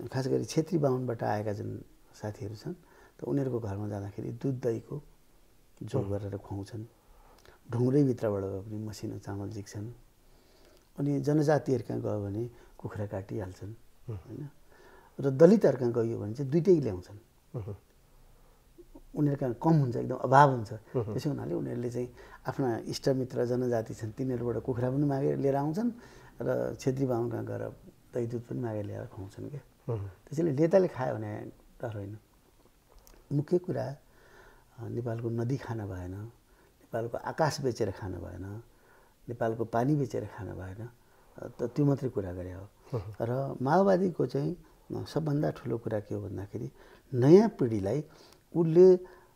खास गरी छेत्री बाहुनबाट आएका जुन साथीहरू छन् त उनीहरूको घरमा जाँदाखेरि दुध दहीको जोग गरेर खुवाउँछन्। ढुङ्ग्रैभित्रबाट पनि मसिनो चामल जिक्छन्। अनि जनजातिहरू कहाँ गयो भने कुखुरा काटिहाल्छन् होइन। र दलितहरू कहाँ गयो भने चाहिँ दुइटै ल्याउँछन्। उनीहरू कहाँ कम हुन्छ, एकदम अभाव हुन्छ। त्यसो हुनाले उनीहरूले चाहिँ आफ्ना इष्टमित्र जनजाति छन् तिनीहरूबाट कुखुरा पनि मागेर लिएर आउँछन् र छेत्री बाहुन कहाँ गएर दही दुध पनि मागेर ल्याएर खुवाउँछन् क्या। त्यसैले नेताले खायो भने डर होइन। मुख्य कुरा नेपालको नदी खान भएन, नेपालको आकाश बेचेर खान भएन, नेपालको पानी बेचेर खान भएन। त त्यो मात्रै कुरा गरे हो। र माओवादीको चाहिँ सबभन्दा ठुलो कुरा के हो भन्दाखेरि नयाँ पिँढीलाई उसले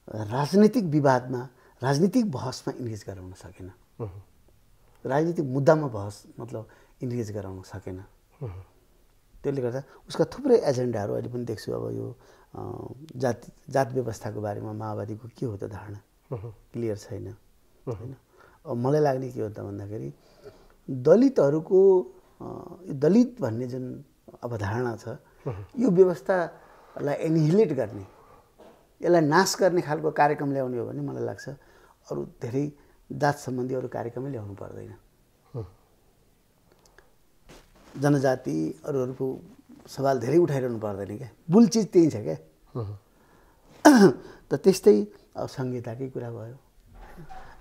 राजनीतिक विवादमा, राजनीतिक बहसमा इन्गेज गराउन सकेन। राजनीतिक मुद्दामा बहस मतलब इन्गेज गराउन सकेन। त्यसले गर्दा उसका थुप्रै एजेन्डाहरू अहिले पनि देख्छु। अब यो जात व्यवस्थाको बारेमा माओवादीको के हो त धारणा क्लियर छैन होइन। अब मलाई लाग्ने के हो त भन्दाखेरि दलितहरूको दलित भन्ने जुन अवधारणा छ यो व्यवस्थालाई एनिहिलेट गर्ने, यसलाई नाश गर्ने खालको कार्यक्रम ल्याउने हो भने मलाई लाग्छ अरू धेरै जात सम्बन्धी अरू कार्यक्रमै ल्याउनु पर्दैन। जनजाति अरूहरूको सवाल धेरै उठाइरहनु पर्दैन क्या। मूल चिज त्यही छ क्या। त त्यस्तै संहिताकै कुरा भयो,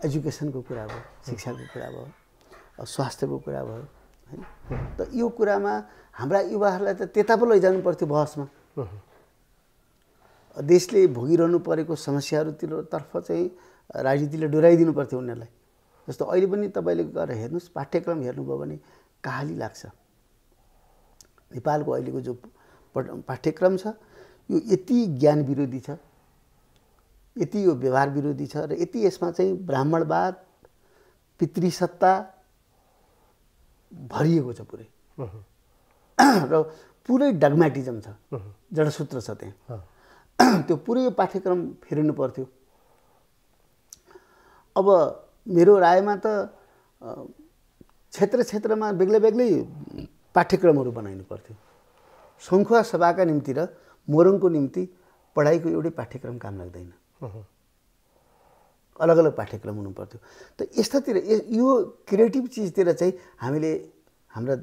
एजुकेसनको कुरा भयो, शिक्षाको कुरा भयो, स्वास्थ्यको कुरा भयो हैन। त यो कुरामा हाम्रा युवाहरूलाई त त्यता पो लैजानु पर्थ्यो बहसमा। देशले भोगिरहनु परेको समस्याहरूतिरतर्फ चाहिँ राजनीतिले डोराइदिनु पर्थ्यो उनीहरूलाई। जस्तो अहिले पनि तपाईँले गएर हेर्नुहोस्, पाठ्यक्रम हेर्नुभयो भने कहाली लाग्छ। नेपालको अहिलेको जो पाठ्यक्रम छ यो यति ज्ञान विरोधी छ, यति यो व्यवहार विरोधी छ र यति यसमा चाहिँ ब्राह्मणवाद, पितृसत्ता भरिएको छ पुरै र पुरै डगम्याटिजम छ, जडसूत्र छ त्यहाँ। त्यो पुरै पाठ्यक्रम फेरिनु पर्थ्यो। अब मेरो रायमा त क्षेत्र क्षेत्रमा बेग्लै बेग्लै पाठ्यक्रमहरू बनाइनु पर्थ्यो। सङ्खुवा सभाका निम्ति र मोरङको निम्ति पढाइको एउटै पाठ्यक्रम काम लाग्दैन, अलग अलग पाठ्यक्रम हुनु पर्थ्यो। त यस्तातिर यो क्रिएटिभ चिजतिर चाहिँ हामीले हाम्रा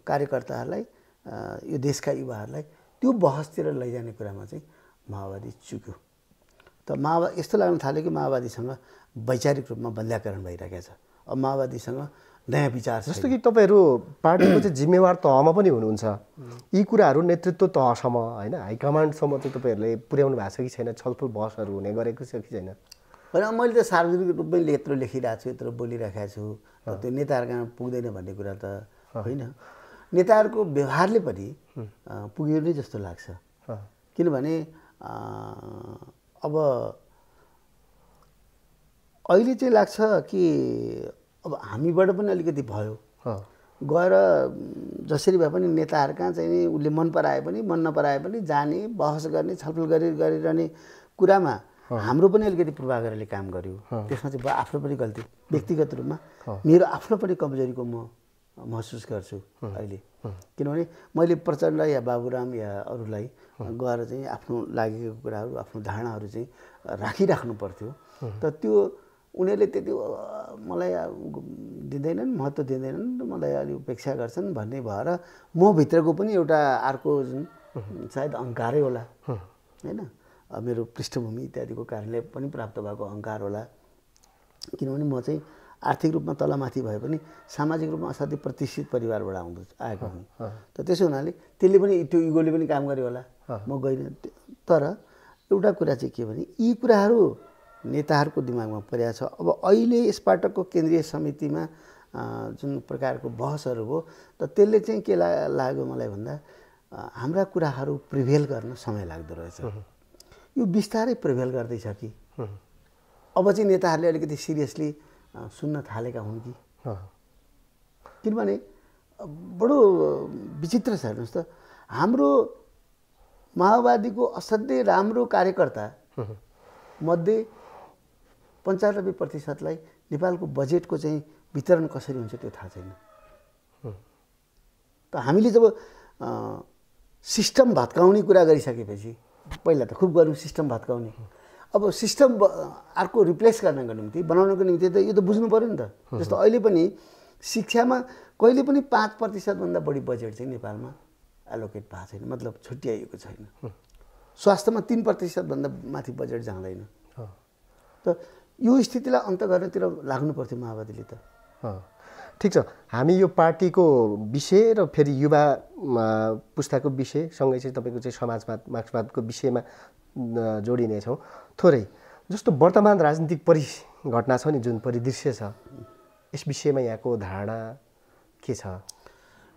कार्यकर्ताहरूलाई, यो देशका युवाहरूलाई त्यो बहसतिर लैजाने कुरामा चाहिँ माओवादी चुक्यो। त यस्तो लाग्न थाल्यो कि माओवादीसँग वैचारिक रूपमा बन्ध्याकरण भइरहेको छ। अब माओवादीसँग नयाँ विचार छ। जस्तो कि तपाईँहरू पार्टीको चाहिँ जिम्मेवार तहमा पनि हुनुहुन्छ, यी कुराहरू नेतृत्व तहसम्म होइन, हाइकमान्डसम्म चाहिँ तपाईँहरूले पुर्याउनु भएको छ कि छैन? छलफल बहसहरू हुने गरेको छ कि छैन? होइन, मैले त सार्वजनिक रूपमै यत्रो लेखिरहेको छु, यत्रो बोलिरहेको छु, त्यो नेताहरूसँग पुग्दैन भन्ने कुरा त होइन। नेताहरूको व्यवहारले पनि पुग्यो नै जस्तो लाग्छ। किनभने अब अहिले चाहिँ लाग्छ कि अब हामीबाट पनि अलिकति भयो, गएर जसरी भए पनि नेताहरू कहाँ चाहिँ उसले मन पराए पनि मन नपराए पनि जाने, बहस गर्ने, छलफल गरिरहने कुरामा हाम्रो पनि अलिकति पूर्वाग्रहले काम गर्यो, त्यसमा चाहिँ आफ्नो पनि गल्ती व्यक्तिगत रूपमा मेरो आफ्नो पनि कमजोरीको म महसुस गर्छु अहिले। किनभने मैले प्रचण्ड या बाबुराम या अरूलाई गएर चाहिँ आफ्नो लागेको कुराहरू आफ्नो धारणाहरू चाहिँ राखिराख्नु पर्थ्यो, तर त्यो उनीहरूले त्यति मलाई दिँदैनन्, महत्त्व दिँदैनन्, मलाई अलि उपेक्षा गर्छन् भन्ने भएर म भित्रको पनि एउटा अर्को जुन सायद अहङ्कारै होला होइन, मेरो पृष्ठभूमि इत्यादिको कारणले पनि प्राप्त भएको अहङ्कार होला। किनभने म चाहिँ आर्थिक रूपमा तलमाथि भए पनि सामाजिक रूपमा असाध्यै प्रतिष्ठित परिवारबाट आएको हुँ, त त्यसो हुनाले त्यसले पनि त्यो इगोले पनि काम गर्यो होला, म गइनँ। तर एउटा कुरा चाहिँ के भने यी कुराहरू नेताहरूको दिमागमा परेको छ। अब अहिले यसपटकको केन्द्रीय समितिमा जुन प्रकारको बहसहरू हो, त त्यसले चाहिँ के लाग्यो मलाई भन्दा हाम्रा कुराहरू प्रिभेल गर्न समय लाग्दो रहेछ। यो बिस्तारै प्रिभेल गर्दैछ कि अब चाहिँ नेताहरूले अलिकति सिरियसली सुन्न थालेका हुन् कि, किनभने बडो विचित्र छ। हेर्नुहोस् त, हाम्रो माओवादीको असाध्यै राम्रो कार्यकर्ता मध्ये 95%लाई नेपालको बजेटको चाहिँ वितरण कसरी हुन्छ त्यो थाहा छैन। त हामीले जब सिस्टम भत्काउने कुरा गरिसकेपछि, पहिला त खुब गऱ्यौँ सिस्टम भत्काउने, अब सिस्टम अर्को रिप्लेस गर्नको निम्ति बनाउनको निम्ति त यो त बुझ्नु पऱ्यो नि त। जस्तो अहिले पनि शिक्षामा कहिले पनि 5%भन्दा बढी बजेट चाहिँ नेपालमा एलोकेट भएको छैन, मतलब छुट्याइएको छैन। स्वास्थ्यमा 3%भन्दा माथि बजेट जाँदैन। त यो स्थितिलाई अन्त गर्नतिर लाग्नु पर्थ्यो माओवादीले त। ठिक छ, हामी यो पार्टीको विषय र फेरि युवा पुस्ताको विषयसँगै चाहिँ तपाईँको चाहिँ समाजवाद मार्क्सवादको विषयमा जोडिनेछौँ थोरै। जस्तो वर्तमान राजनीतिक घटना छ नि, जुन परिदृश्य छ, यस विषयमा यहाँको धारणा के छ?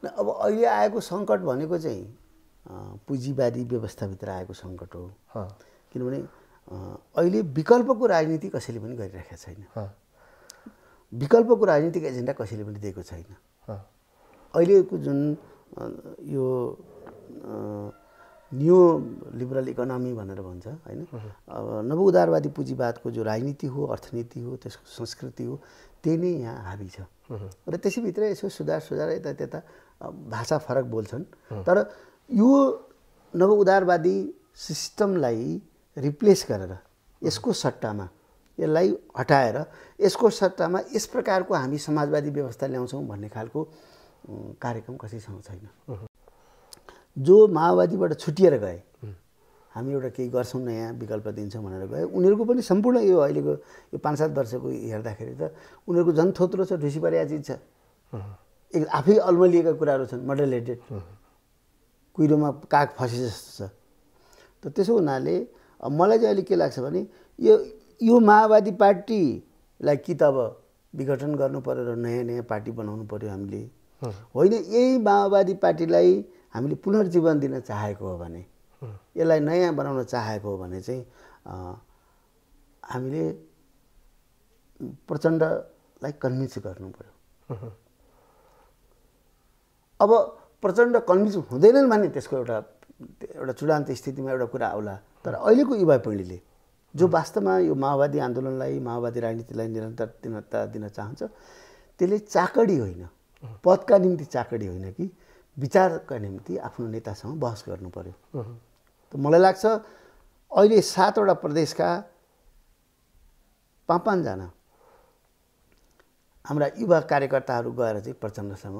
अब अहिले आएको सङ्कट भनेको चाहिँ पुँजीवादी व्यवस्थाभित्र आएको सङ्कट हो। किनभने अहिले विकल्पको राजनीति कसैले पनि गरिरहेका छैन, विकल्पको राजनीतिक एजेन्डा कसैले पनि दिएको छैन। अहिलेको जुन यो न्यू लिबरल इकोनोमी भनेर भन्छ होइन, अब नवउदारवादी पुँजीवादको जो राजनीति हो, अर्थनीति हो, त्यसको संस्कृति हो, त्यही नै यहाँ हाबी छ। र त्यसैभित्र यसो सुधार यता भाषा फरक बोल्छन्, तर यो नवउदारवादी सिस्टमलाई रिप्लेस गरेर यसको सट्टामा यसलाई हटाएर यसको सट्टामा यस प्रकारको हामी समाजवादी व्यवस्था ल्याउँछौँ भन्ने खालको कार्यक्रम कसैसँग छैन। जो माओवादीबाट छुटिएर गए, हामी एउटा केही गर्छौँ नयाँ विकल्प दिन्छौँ भनेर गए, उनीहरूको पनि सम्पूर्ण यो अहिलेको यो 5-7 वर्षको हेर्दाखेरि त उनीहरूको झन् थोत्रो छ, ढुसी परेको चिज छ, आफै अल्मलिएका कुराहरू छन्, मोडलेटेड, कुहिरोमा काग फसे जस्तो छ। त त्यसो हुनाले मलाई चाहिँ अहिले के लाग्छ भने यो माओवादी पार्टीलाई कि त अब विघटन गर्नु पर्यो र नयाँ पार्टी बनाउनु पर्यो हामीले, होइन यही माओवादी पार्टीलाई हामीले पुनर्जीवन दिन चाहेको हो भने, यसलाई नयाँ बनाउन चाहेको हो भने चाहिँ हामीले प्रचण्डलाई कन्भिन्स गर्नु पर्यो। अब प्रचण्ड कन्भिन्स हुँदैनन् भने त्यसको एउटा चुडान्त स्थितिमा एउटा कुरा आउला। तर अहिलेको युवा पिँढीले जो वास्तवमा यो माओवादी आन्दोलनलाई, माओवादी राजनीतिलाई निरन्तरता दिन चाहन्छ, त्यसले चाकडी होइन, पदका निम्ति चाकडी होइन कि विचारका निम्ति आफ्नो नेतासँग बहस गर्नु पर्यो। त मलाई लाग्छ अहिले 7वटा प्रदेशका 5-5 जना हाम्रा युवा कार्यकर्ताहरू गएर चाहिँ प्रचण्डसँग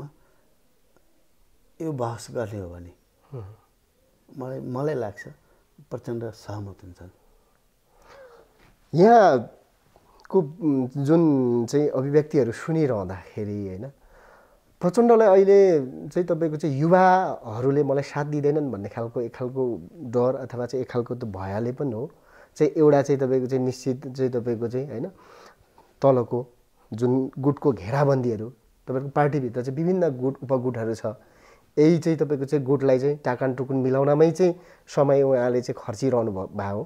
यो बहस गर्ने हो भने मलाई लाग्छ प्रचण्ड सहमत हुन्छन्। यहाँको जुन चाहिँ अभिव्यक्तिहरू सुनिरहँदाखेरि होइन, प्रचण्डलाई अहिले चाहिँ तपाईँको चाहिँ युवाहरूले मलाई साथ दिँदैनन् भन्ने खालको एक खालको डर अथवा चाहिँ एक खालको त भयले पनि हो, चाहिँ एउटा चाहिँ तपाईँको चाहिँ निश्चित चाहिँ तपाईँको चाहिँ होइन तलको जुन गुटको घेराबन्दीहरू, तपाईँको पार्टीभित्र चाहिँ विभिन्न गुट उपगुटहरू छ, यही चाहिँ तपाईँको चाहिँ गुटलाई चाहिँ टाकान टुकुन मिलाउनमै चाहिँ समय उहाँले चाहिँ खर्चिरहनु भयो।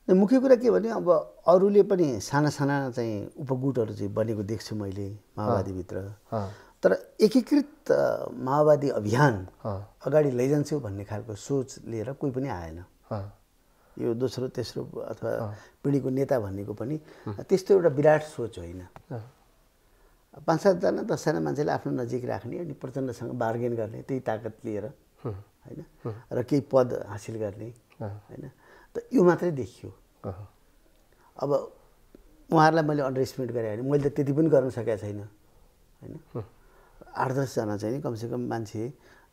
मुख्य कुरा के भने अब अरूले पनि साना चाहिँ उपगुटहरू चाहिँ बनेको देख्छु मैले माओवादीभित्र, तर एकीकृत माओवादी अभियान अगाडि लैजान्छु भन्ने खालको सोच लिएर कोही पनि आएन। यो दोस्रो तेस्रो अथवा पिँढीको नेता भन्नेको पनि त्यस्तो एउटा विराट सोच होइन। 5-7 जना 10 जना मान्छेले आफ्नो नजिक राख्ने अनि प्रचण्डसँग बार्गेन गर्ने त्यही ताकत लिएर होइन र केही पद हासिल गर्ने होइन, त यो मात्रै देखियो। अब उहाँहरूलाई मैले अन्डर एस्टिमेट गरेँ भने मैले त त्यति पनि गर्न सकेको छैन होइन। 8-10 जना चाहिँ कमसेकम मान्छे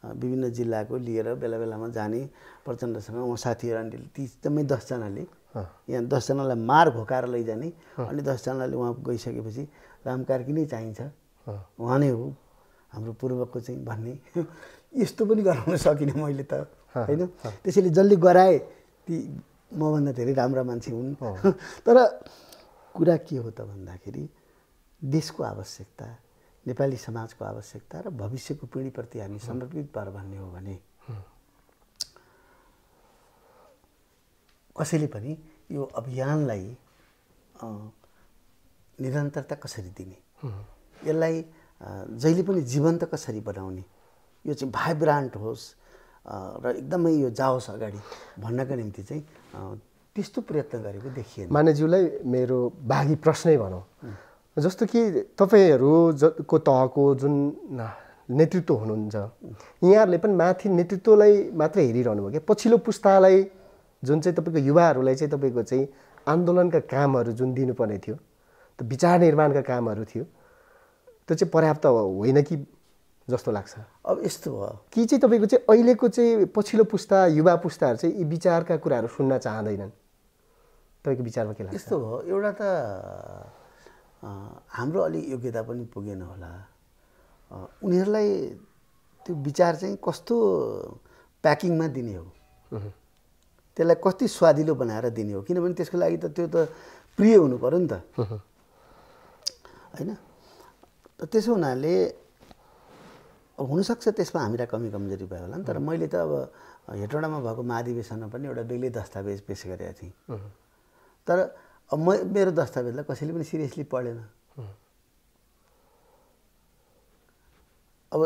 विभिन्न जिल्लाको लिएर बेला बेलामा जाने प्रचण्डसँग उहाँ साथीहरू अनि ती एकदमै 10 जनाले यहाँ 10 जनालाई मार घोकाएर लैजाने अनि 10 जनाले उहाँ गइसकेपछि राम कार्की नै चाहिन्छ, उहाँ नै हो हाम्रो पूर्वको चाहिँ भन्ने यस्तो पनि गराउन सकिनँ मैले त होइन। त्यसैले जसले गराए ती मभन्दा धेरै राम्रा मान्छे हुन्। तर कुरा के हो त भन्दाखेरि देशको आवश्यकता, नेपाली समाजको आवश्यकता र भविष्यको पिँढीप्रति हामी समर्पित भएर भन्ने हो भने कसैले पनि यो अभियानलाई निरन्तरता कसरी दिने, यसलाई जहिले पनि जीवन्त कसरी बनाउने, यो चाहिँ भाइब्रान्ट होस् र एकदमै यो जाओस् अगाडि भन्नका निम्ति चाहिँ त्यस्तो प्रयत्न गरेको देखिएन। मानेज्यूलाई मेरो बाघी प्रश्नै भनौँ, जस्तो कि तपाईँहरूको तहको जुन नेतृत्व हुनुहुन्छ यहाँहरूले पनि माथि नेतृत्वलाई मात्रै हेरिरहनु भयो क्या? पछिल्लो पुस्तालाई जुन चाहिँ तपाईँको युवाहरूलाई चाहिँ तपाईँको चाहिँ आन्दोलनका कामहरू जुन दिनुपर्ने थियो, त विचार निर्माणका कामहरू थियो, त्यो चाहिँ पर्याप्त होइन कि जस्तो लाग्छ। अब यस्तो भयो कि चाहिँ तपाईँको चाहिँ अहिलेको चाहिँ पछिल्लो पुस्ता युवा पुस्ताहरू चाहिँ यी विचारका कुराहरू सुन्न चाहँदैनन्, तपाईँको विचारमा के लाग्छ? यस्तो भयो, एउटा त हाम्रो अलिक योग्यता पनि पुगेन होला, उनीहरूलाई त्यो विचार चाहिँ कस्तो प्याकिङमा दिने हो, त्यसलाई कति स्वादिलो बनाएर दिने हो, किनभने त्यसको लागि त त्यो त प्रिय हुनु पर्यो नि त होइन। त्यसो हुनाले हुनसक्छ त्यसमा हामीलाई कमी कमजोरी भयो होला नि, तर मैले त अब हेटौडामा भएको महाधिवेशनमा पनि एउटा बेग्लै दस्तावेज पेस गरेका थिएँ, तर अब मेरो दस्तावेजलाई कसैले पनि सिरियसली पढेन। अब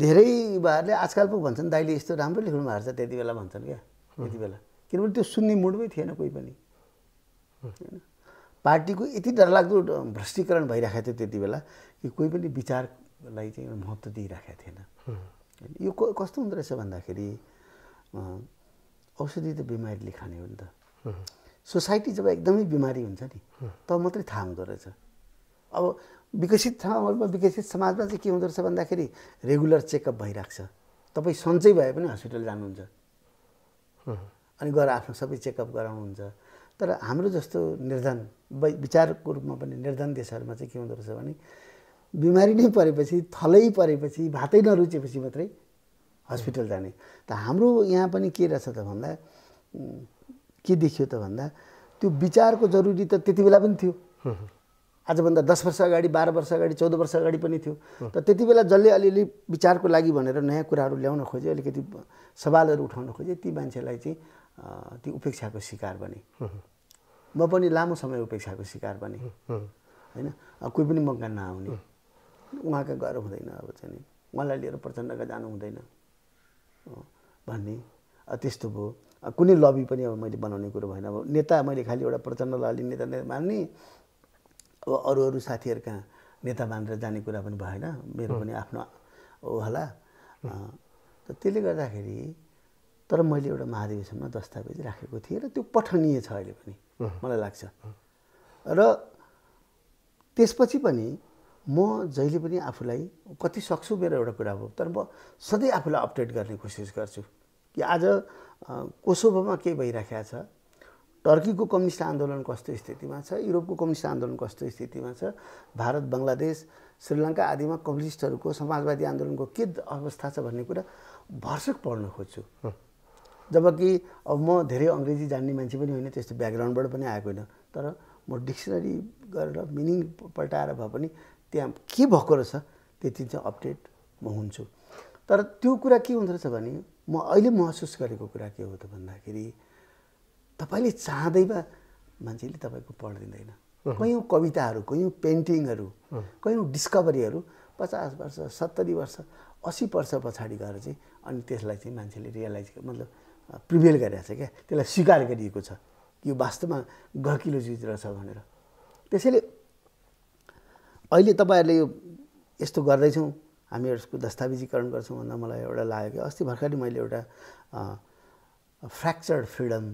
धेरै युवाहरूले आजकल पो भन्छन् दाइले यस्तो राम्रो लेख्नु भएको छ त्यति बेला भन्छन् क्या, त्यति बेला किनभने त्यो सुन्ने मुडमै थिएन कोही पनि होइन। पार्टीको यति डरलाग्दो भ्रष्टीकरण भइरहेको थियो त्यति बेला कि कोही पनि विचारलाई चाहिँ महत्त्व दिइरहेको थिएन। यो कस्तो हुँदो रहेछ भन्दाखेरि औषधि त बिमारीले खाने हो नि त, सोसाइटी जब एकदमै बिमारी हुन्छ नि तब मात्रै थाहा हुँदो रहेछ। अब विकसित ठाउँहरूमा विकसित समाजमा चाहिँ के हुँदो रहेछ भन्दाखेरि रेगुलर चेकअप भइरहेको छ, तपाईँ सन्चै भए पनि हस्पिटल जानुहुन्छ अनि गएर आफ्नो सबै चेकअप गराउनुहुन्छ। तर हाम्रो जस्तो निर्धन विचारको रूपमा पनि निर्धन देशहरूमा चाहिँ के हुँदो रहेछ भने बिमारी नै परेपछि, थलै परेपछि, भातै नरुचेपछि मात्रै हस्पिटल जाने। त हाम्रो यहाँ पनि के रहेछ त भन्दा के देखियो त भन्दा त्यो विचारको जरुरी त त्यति बेला पनि थियो, आजभन्दा 10 वर्ष अगाडि, 12 वर्ष अगाडि, 14 वर्ष अगाडि पनि थियो। त त्यति बेला जसले अलिअलि विचारको लागि भनेर नयाँ कुराहरू ल्याउन खोजे, अलिकति सवालहरू उठाउन खोजे, ती मान्छेलाई चाहिँ ती उपेक्षाको शिकार बने। म पनि लामो समय उपेक्षाको शिकार बने होइन। कोही पनि मौका नआउने, उहाँका गएर हुँदैन, अब चाहिँ उहाँलाई लिएर प्रचण्डका जानु हुँदैन भन्ने त्यस्तो भयो। कुनै लबी पनि अब मैले बनाउने कुरो भएन। अब नेता मैले खालि एउटा प्रचण्डलाई अलि नेता मान्ने, अब अरू साथीहरू कहाँ नेता मानेर जाने कुरा पनि भएन, मेरो पनि आफ्नो होला। त्यसले गर्दाखेरि तर मैले एउटा महाधिवेशनमा दस्तावेज राखेको थिएँ र त्यो पठनीय छ अहिले पनि मलाई लाग्छ। र त्यसपछि पनि म जहिले पनि आफूलाई कति सक्छु मेरो एउटा कुरा हो, तर म सधैँ आफूलाई अपडेट गर्ने कोसिस गर्छु कि आज कोसोभोमा के भइराखेको छ, टर्कीको कम्युनिस्ट आन्दोलन कस्तो स्थितिमा छ, युरोपको कम्युनिस्ट आन्दोलन कस्तो स्थितिमा छ, भारत, बङ्गलादेश, श्रीलङ्का आदिमा कम्युनिस्टहरूको समाजवादी आन्दोलनको के अवस्था छ भन्ने कुरा भरसक पढ्न खोज्छु। जबकि अब म धेरै अङ्ग्रेजी जान्ने मान्छे पनि होइन, त्यस्तो ब्याकग्राउन्डबाट पनि आएको होइन, तर म डिक्सनरी गरेर मिनिङ पल्टाएर भए पनि त्यहाँ के भएको रहेछ त्यति चाहिँ अपडेट म हुन्छु। तर त्यो कुरा के हुँदो रहेछ भने म अहिले महसुस गरेको कुरा के हो त भन्दाखेरि तपाईँले चाहँदैमा मान्छेले तपाईँको पढिदिँदैन। कयौँ कविताहरू, कयौँ पेन्टिङहरू, कयौँ डिस्कभरीहरू 50 वर्ष, 70 वर्ष, 80 वर्ष पछाडि गएर चाहिँ अनि त्यसलाई चाहिँ मान्छेले रियलाइज मतलब प्रिभेल गरिरहेछ क्या, त्यसलाई स्वीकार गरिएको छ कि यो वास्तवमा गहकिलो चिज रहेछ भनेर। त्यसैले अहिले तपाईँहरूले यो यस्तो गर्दैछौँ, हामी यसको दस्तावेजीकरण गर्छौँ भन्दा मलाई एउटा लाग्यो कि अस्ति भर्खरै मैले एउटा fractured freedom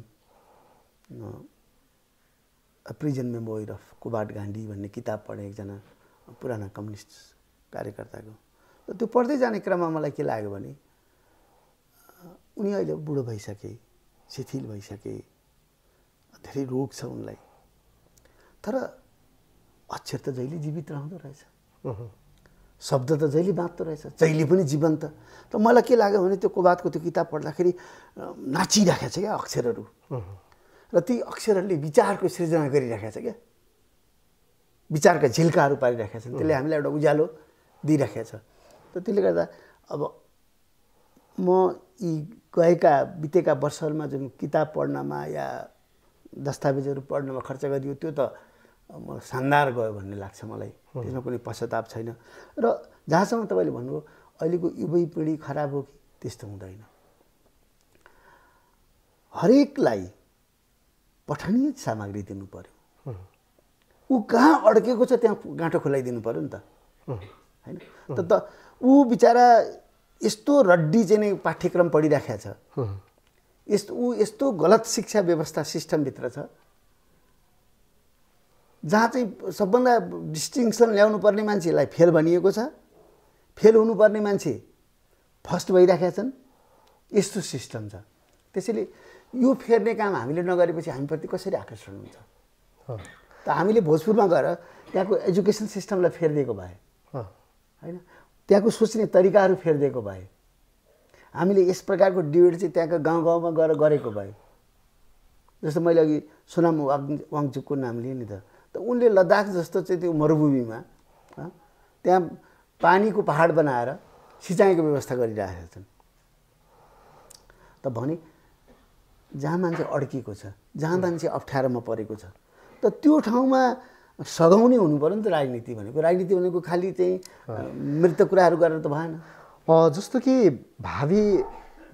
prison memory of Kobad Gandhi भन्ने किताब पढेँ एकजना पुराना कम्युनिस्ट कार्यकर्ताको। र त्यो पढ्दै जाने क्रममा मलाई के लाग्यो भने उनी अहिले बुढो भइसके, शिथिल भइसके, धेरै रोग छ उनलाई, तर अक्षर त जहिले जीवित रहँदो रहेछ, शब्द त जहिले बाँच्दो रहेछ, जहिले पनि जीवन्त। त मलाई के लाग्यो भने त्यो कोबादको त्यो किताब पढ्दाखेरि नाचिराखेको छ क्या अक्षरहरू, र ती अक्षरहरूले विचारको सृजना गरिराखेको छ क्या, विचारका झिल्काहरू पारिराखेका छन्, त्यसले हामीलाई एउटा उज्यालो दिइराखेको छ। त त्यसले गर्दा अब म यी बितेका वर्षहरूमा जुन किताब पढ्नमा या दस्तावेजहरू पढ्नमा खर्च गरियो त्यो त मलाई शानदार गयो भन्ने लाग्छ मलाई, त्यसमा कुनै पश्चाताप छैन। र जहाँसम्म तपाईँले भन्नुभयो अहिलेको युवा पिँढी खराब हो कि, त्यस्तो हुँदैन। हरेकलाई पठनीय सामग्री दिनु पर्यो, ऊ कहाँ अड्केको छ त्यहाँ गाँठो खुलाइदिनु पर्यो नि त, होइन त ऊ बिचरा यस्तो रड्डी चाहिँ नै पाठ्यक्रम पढिराखेको छ, यस्तो गलत शिक्षा व्यवस्था सिस्टमभित्र छ जहाँ चाहिँ सबभन्दा डिस्टिङसन ल्याउनु पर्ने मान्छेलाई फेल भनिएको छ, फेल हुनुपर्ने मान्छे फर्स्ट भइराखेका छन्, यस्तो सिस्टम छ। त्यसैले यो फेर्ने काम हामीले नगरेपछि हामीप्रति कसरी आकर्षण हुन्छ त? हामीले भोजपुरमा गएर त्यहाँको एजुकेसन सिस्टमलाई फेरिदिएको भए, होइन, त्यहाँको सोच्ने तरिकाहरू फेरिदिएको भए, हामीले यस प्रकारको डिबेट चाहिँ त्यहाँका गाउँ गाउँमा गएर गरेको भए, जस्तो मैले अघि सोनाम वाङचुकको नाम लिएँ नि त उनले लद्दाख जस्तो चाहिँ त्यो मरुभूमिमा त्यहाँ पानीको पहाड बनाएर सिँचाइको व्यवस्था गरिरहेका छन्। त भने जहाँ मान्छे अड्किएको छ, जहाँ मान्छे अप्ठ्यारोमा परेको छ, त त्यो ठाउँमा सघाउने हुनु पर्यो नि त राजनीति भनेको। राजनीति भनेको खालि चाहिँ मृत कुराहरू गरेर त भएन। जस्तो कि भावी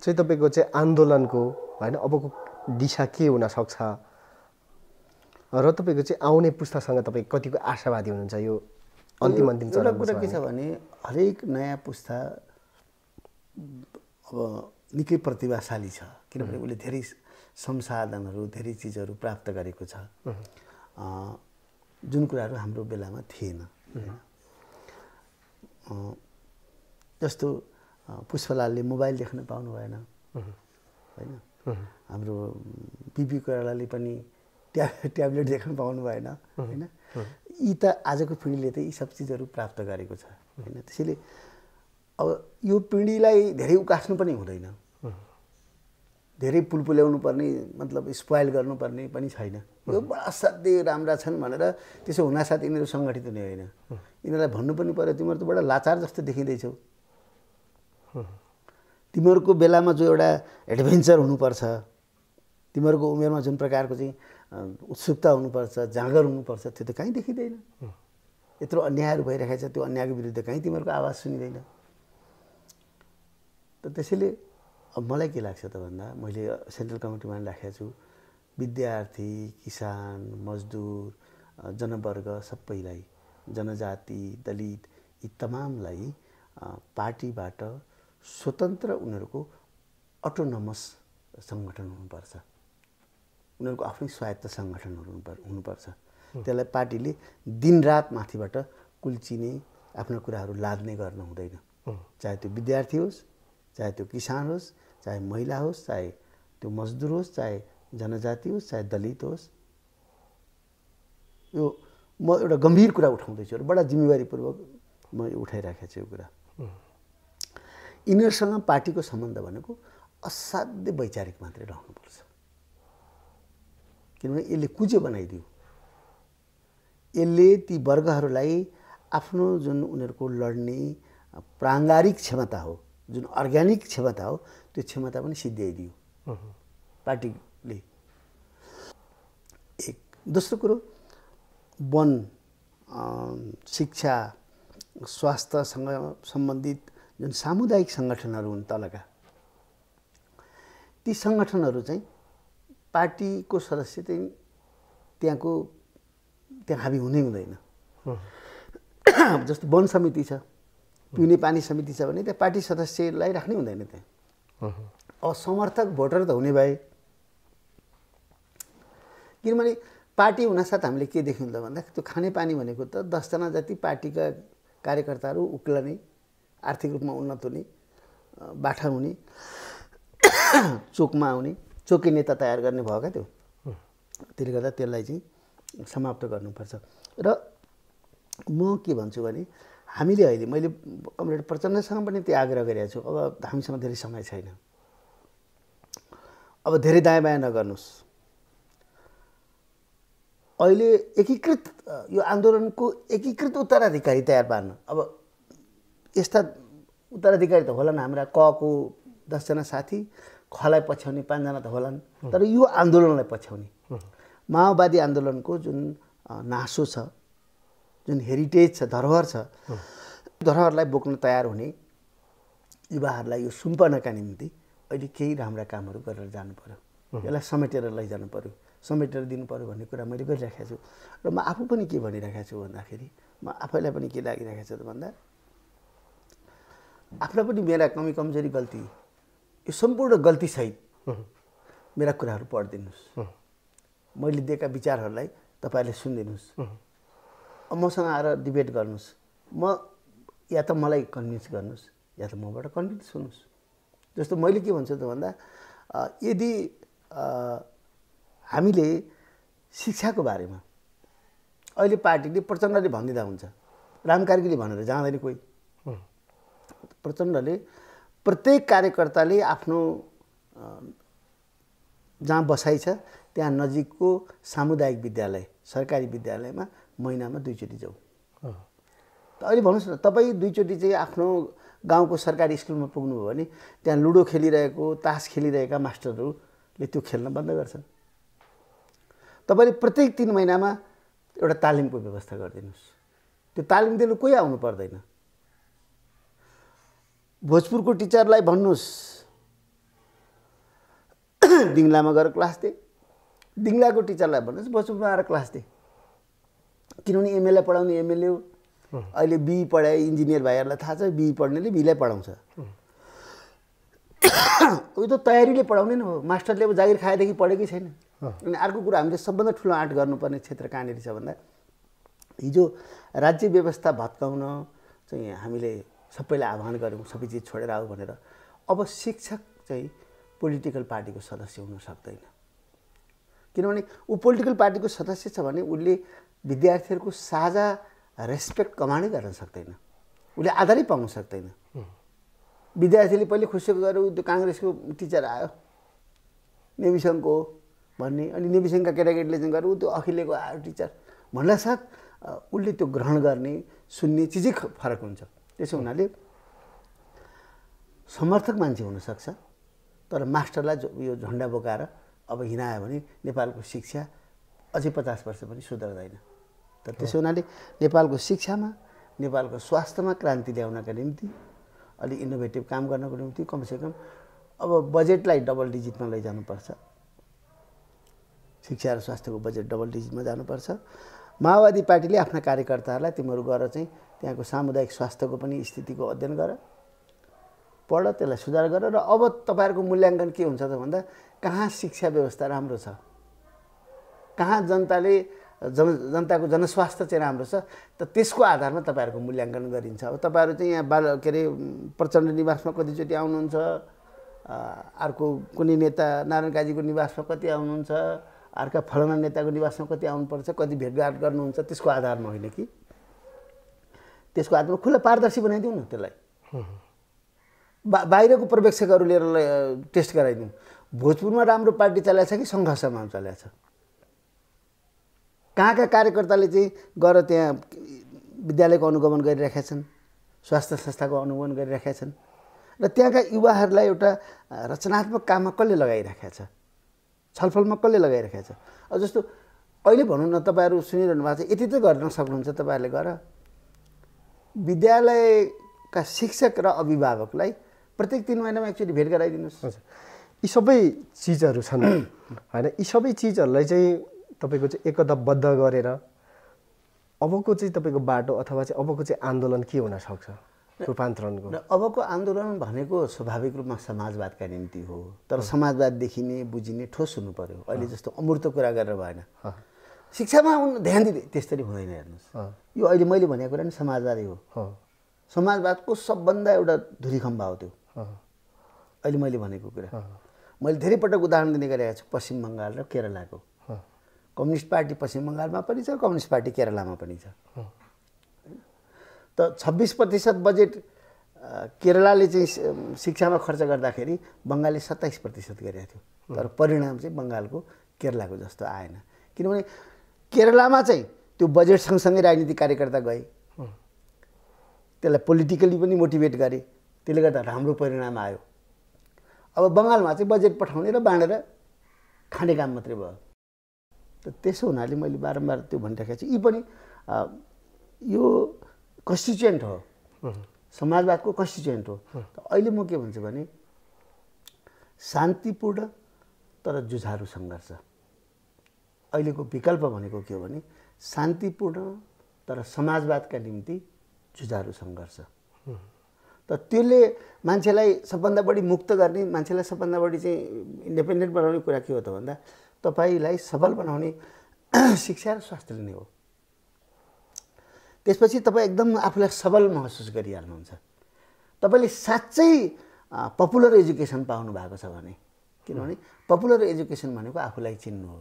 चाहिँ तपाईँको चाहिँ आन्दोलनको होइन अबको दिशा के हुनसक्छ र तपाईँको चाहिँ आउने पुस्तासँग तपाईँ कतिको आशावादी हुनुहुन्छ यो अन्तिम एउटा कुरा के छ भने हरेक नयाँ पुस्ता अब निकै प्रतिभाशाली छ, किनभने उसले धेरै संसाधनहरू धेरै चिजहरू प्राप्त गरेको छ जुन कुराहरू हाम्रो बेलामा थिएन। जस्तो पुष्पलालले मोबाइल देख्न पाउनु भएन, होइन, हाम्रो बिपी कोइरालाले पनि ट्याब्लेट देख्न पाउनु भएन, होइन। यी त आजको पिँढीले त यी सब चिजहरू प्राप्त गरेको छ, होइन। त्यसैले अब यो पिँढीलाई धेरै उकास्नु पनि हुँदैन, धेरै पुल्याउनु पर्ने मतलब स्पोइल गर्नुपर्ने पनि छैन। यो बडा असाध्यै राम्रा छन् भनेर त्यसो हुनासाथ यिनीहरू सङ्गठित हुने होइन। यिनीहरूलाई भन्नु पनि पर्यो तिमीहरू त बडा लाचार जस्तो देखिँदैछौ, तिमीहरूको बेलामा जो एउटा एडभेन्चर हुनुपर्छ, तिमीहरूको उमेरमा जुन प्रकारको चाहिँ उत्सुकता हुनुपर्छ, जाँगर हुनुपर्छ, त्यो त कहीँ देखिँदैन। यत्रो अन्यायहरू भइरहेको छ, त्यो अन्यायको विरुद्ध कहीँ तिमीहरूको आवाज सुनिँदैन। त त्यसैले अब मलाई के लाग्छ त भन्दा मैले सेन्ट्रल कमिटीमा राखेको छु, विद्यार्थी, किसान, मजदुर, जनवर्ग सबैलाई, जनजाति, दलित, यी तमामलाई पार्टीबाट स्वतन्त्र उनीहरूको अटोनमस सङ्गठन हुनुपर्छ, उनीहरूको आफ्नै स्वायत्त सङ्गठनहरू हुनुपर्छ। त्यसलाई पार्टीले दिनरात माथिबाट कुल्चिने, आफ्ना कुराहरू लाद्ने गर्न हुँदैन। चाहे त्यो विद्यार्थी होस्, चाहे त्यो किसान होस्, चाहे महिला होस्, चाहे त्यो मजदुर होस्, चाहे जनजाति होस्, चाहे दलित होस्। यो म एउटा गम्भीर कुरा उठाउँदैछु र बडा जिम्मेवारीपूर्वक म उठाइराखेको छु यो कुरा। यिनीहरूसँग पार्टीको सम्बन्ध भनेको असाध्य वैचारिक मात्रै रहनुपर्छ, किनभने यसले कुजे बनाइदियो, यसले ती वर्गहरूलाई आफ्नो जुन उनीहरूको लड्ने प्राङ्गारिक क्षमता हो, जुन अर्ग्यानिक क्षमता हो, त्यो क्षमता पनि सिद्ध्याइदियो पार्टीले। एक दोस्रो कुरो, वन, शिक्षा, स्वास्थ्यसँग सम्बन्धित जुन सामुदायिक सङ्गठनहरू हुन् तलका, ती सङ्गठनहरू चाहिँ पार्टीको सदस्य चाहिँ त्यहाँ हाबी हुनै हुँदैन। जस्तो वन समिति छ, पिउने पानी समिति छ भने त्यहाँ पार्टी सदस्यलाई राख्नै हुँदैन त्यहाँ। अब समर्थक भोटर त हुने भए, किनभने पार्टी हुनासाथ हामीले के देख्यौँ त भन्दा त्यो खानेपानी भनेको त 10 जना जति पार्टीका कार्यकर्ताहरू उक्लने, आर्थिक रूपमा उन्नत हुने, बाठा हुने, चोकमा आउने, चोकी नेता तयार गर्ने भयो क्या त्यो। त्यसले गर्दा त्यसलाई चाहिँ समाप्त गर्नुपर्छ। र म के भन्छु भने हामीले अहिले मैले कमरेड प्रचण्डसँग पनि त्यो आग्रह गरेको छु। अब हामीसँग धेरै समय छैन, अब धेरै दायाँ बायाँ नगर्नुहोस्। अहिले एकीकृत यो आन्दोलनको एकीकृत उत्तराधिकारी तयार पार्न, अब यस्ता उत्तराधिकारी त होलान् हाम्रा कको 10 जना साथी, खलाई पछ्याउने 5 जना त होलान्, तर यो आन्दोलनलाई पछ्याउने माओवादी आन्दोलनको जुन नासो छ, जुन हेरिटेज छ, धरोहर छ, धरोहरलाई बोक्न तयार हुने युवाहरूलाई यो सुम्पनका निम्ति अहिले केही राम्रा कामहरू गरेर जानु पर्यो। यसलाई समेटेर लैजानु पर्यो, समेटेर दिनु पर्यो भन्ने कुरा मैले गरिराखेको छु। र म आफू पनि के भनिराखेको छु भन्दाखेरि, म आफैलाई पनि के लागिरहेको छ त भन्दा आफूलाई पनि मेरा कमी कमजोरी गल्ती, यो सम्पूर्ण गल्तीसहित मेरा कुराहरू पढिदिनुहोस्, मैले दिएका विचारहरूलाई तपाईँहरूले सुनिदिनुहोस्, मसँग आएर डिबेट गर्नुहोस्, या त मलाई कन्भिन्स गर्नुहोस् या त मबाट कन्भिन्स हुनुहोस्। जस्तो मैले के भन्छु त भन्दा यदि हामीले शिक्षाको बारेमा अहिले पार्टीले प्रचण्डले भनिदिँदा हुन्छ, राम कार्कीले भनेर जाँदैन कोही। प्रचण्डले प्रत्येक कार्यकर्ताले आफ्नो जहाँ बसाइ छ त्यहाँ नजिकको सामुदायिक विद्यालय, सरकारी विद्यालयमा महिनामा 2 चोटि जाऊ। त अहिले भन्नुहोस् न, तपाईँ 2 चोटि चाहिँ आफ्नो गाउँको सरकारी स्कुलमा पुग्नुभयो भने त्यहाँ लुडो खेलिरहेको, तास खेलिरहेका मास्टरहरूले त्यो खेल्न बन्द गर्छन्। तपाईँले प्रत्येक 3 महिनामा एउटा तालिमको व्यवस्था गरिदिनुहोस्। त्यो तालिम दिनु कोही आउनु पर्दैन। भोजपुरको टिचरलाई भन्नुहोस् दिङलामा गएर क्लास दे, दिङलाको टिचरलाई भन्नुहोस् भोजपुरमा आएर क्लास दे। किनभने एमएलाई पढाउने एमएलए हो। अहिले बिई पढाए इन्जिनियर भाइहरूलाई थाहा छ, बिई पढ्नेले बीलाई पढाउँछ। उयो त तयारीले पढाउने नै हो। मास्टरले अब जागिर खाएदेखि पढेकै छैन। अनि अर्को कुरा हामीले सबभन्दा ठुलो आँट गर्नुपर्ने क्षेत्र कहाँनिर छ भन्दा हिजो राज्य व्यवस्था भत्काउन चाहिँ हामीले सबैलाई आह्वान गऱ्यौँ, सबै चिज छोडेर आऊ भनेर। अब शिक्षक चाहिँ पोलिटिकल पार्टीको सदस्य हुन सक्दैन, किनभने ऊ पोलिटिकल पार्टीको सदस्य छ भने उसले विद्यार्थीहरूको साझा रेस्पेक्ट कमान्डै गर्न सक्दैन, उसले आधारै पाउन सक्दैन। विद्यार्थीले पहिले खुसी गरेर त्यो काङ्ग्रेसको टिचर आयो, नेविसङको भन्ने, अनि नेविसङका केटाकेटीले चाहिँ गरेर त्यो अखिलेको आयो टिचर भन्दा साथ उसले त्यो ग्रहण गर्ने, सुन्ने चिजै फरक हुन्छ। त्यसो हुनाले समर्थक मान्छे हुनसक्छ, तर मास्टरलाई यो झन्डा बोकाएर अब हिँडायो भने नेपालको शिक्षा अझै 50 वर्ष पनि सुध्रदैन। तर त्यसो हुनाले नेपालको शिक्षामा, नेपालको स्वास्थ्यमा क्रान्ति ल्याउनका निम्ति, अलि इनोभेटिभ काम गर्नको निम्ति कमसेकम अब बजेटलाई डबल डिजिटमा लैजानुपर्छ। शिक्षा र स्वास्थ्यको बजेट डबल डिजिटमा जानुपर्छ। माओवादी पार्टीले आफ्ना कार्यकर्ताहरूलाई तिमीहरू गएर चाहिँ त्यहाँको सामुदायिक स्वास्थ्यको पनि स्थितिको अध्ययन गर, पढ, त्यसलाई सुधार गर। र अब तपाईँहरूको मूल्याङ्कन के हुन्छ त भन्दा कहाँ शिक्षा व्यवस्था राम्रो छ, कहाँ जनताको जनस्वास्थ्य चाहिँ राम्रो छ, त त्यसको आधारमा तपाईँहरूको मूल्याङ्कन गरिन्छ। अब तपाईँहरू चाहिँ यहाँ के अरे प्रचण्ड निवासमा कतिचोटि आउनुहुन्छ, अर्को कुनै नेता नारायण काजीको निवासमा कति आउनुहुन्छ, अर्का फलाना नेताको निवासमा कति आउनुपर्छ, कति भेटघाट गर्नुहुन्छ, त्यसको आधारमा होइन कि त्यसको आधारमा खुला पारदर्शी बनाइदिउँ न। त्यसलाई बाहिरको पर्यवेक्षकहरू लिएर टेस्ट गराइदिउँ। भोजपुरमा राम्रो पार्टी चलाएको छ कि सङ्घर्षमा चलाएको छ, कहाँका कार्यकर्ताले चाहिँ गएर त्यहाँ विद्यालयको अनुगमन गरिरहेका छन्, स्वास्थ्य संस्थाको अनुगमन गरिरहेका छन्, र त्यहाँका युवाहरूलाई एउटा रचनात्मक काममा कसले लगाइरहेका छ, छलफलमा कसले लगाइरहेको छ। अब जस्तो अहिले भनौँ न, तपाईँहरू सुनिरहनु भएको छ, यति त गर्न सक्नुहुन्छ तपाईँहरूले गएर विद्यालयका शिक्षक र अभिभावकलाई प्रत्येक 3 महिनामा एकचोटि भेट गराइदिनुहोस्। यी सबै चिजहरू छन् होइन, यी सबै चिजहरूलाई चाहिँ तपाईँको चाहिँ एकताबद्ध गरेर अबको चाहिँ तपाईँको बाटो अथवा चाहिँ अबको चाहिँ आन्दोलन के हुन सक्छ रूपान्तरणको? र अबको आन्दोलन भनेको स्वाभाविक रूपमा समाजवादका निम्ति हो, तर समाजवाद देखिने बुझिने ठोस हुनु पर्यो। अहिले जस्तो अमूर्त कुरा गरेर भएन। शिक्षामा ध्यान दिँदै त्यसरी हुँदैन। हेर्नुहोस्, यो अहिले मैले भनेको कुरा नि समाजवादै हो। समाजवादको सबभन्दा एउटा धुरीखम्बा हो त्यो। अहिले मैले भनेको कुरा मैले धेरै पटक उदाहरण दिने गरेको छु। पश्चिम बङ्गाल र केरलाको कम्युनिस्ट पार्टी पश्चिम बङ्गालमा पनि छ, कम्युनिस्ट पार्टी केरलामा पनि छ। त 26% बजेट केरलाले चाहिँ शिक्षामा खर्च गर्दाखेरि बङ्गालले 27% गरेको थियो, तर परिणाम चाहिँ बङ्गालको केरलाको जस्तो आएन। किनभने केरलामा चाहिँ त्यो बजेट सँगसँगै राजनीतिक कार्यकर्ता गए, त्यसलाई पोलिटिकली पनि मोटिभेट गरे, त्यसले गर्दा राम्रो परिणाम आयो। अब बङ्गालमा चाहिँ बजेट पठाउने र बाँडेर खाने काम मात्रै भयो। त त्यसो हुनाले मैले बारम्बार त्यो भनिरहेको छु, यी पनि यो कन्स्टिट्युएन्ट हो, समाजवादको कन्स्टिट्युएन्ट हो। अहिले म के भन्छु भने शान्तिपूर्ण तर जुझारु सङ्घर्ष। अहिलेको विकल्प भनेको के हो भने शान्तिपूर्ण तर समाजवादका निम्ति जुझारु सङ्घर्ष। त त्यसले मान्छेलाई सबभन्दा बढी मुक्त गर्ने, मान्छेलाई सबभन्दा बढी चाहिँ इन्डिपेन्डेन्ट बनाउने कुरा के हो त भन्दा तपाईलाई सबल बनाउने शिक्षा र स्वास्थ्य लिने हो। त्यसपछि तपाईँ एकदम आफूलाई सबल महसुस गरिहाल्नुहुन्छ। तपाईँले साँच्चै पपुलर एजुकेसन पाउनु भएको छ भने, किनभने पपुलर एजुकेसन भनेको आफूलाई चिन्नु हो।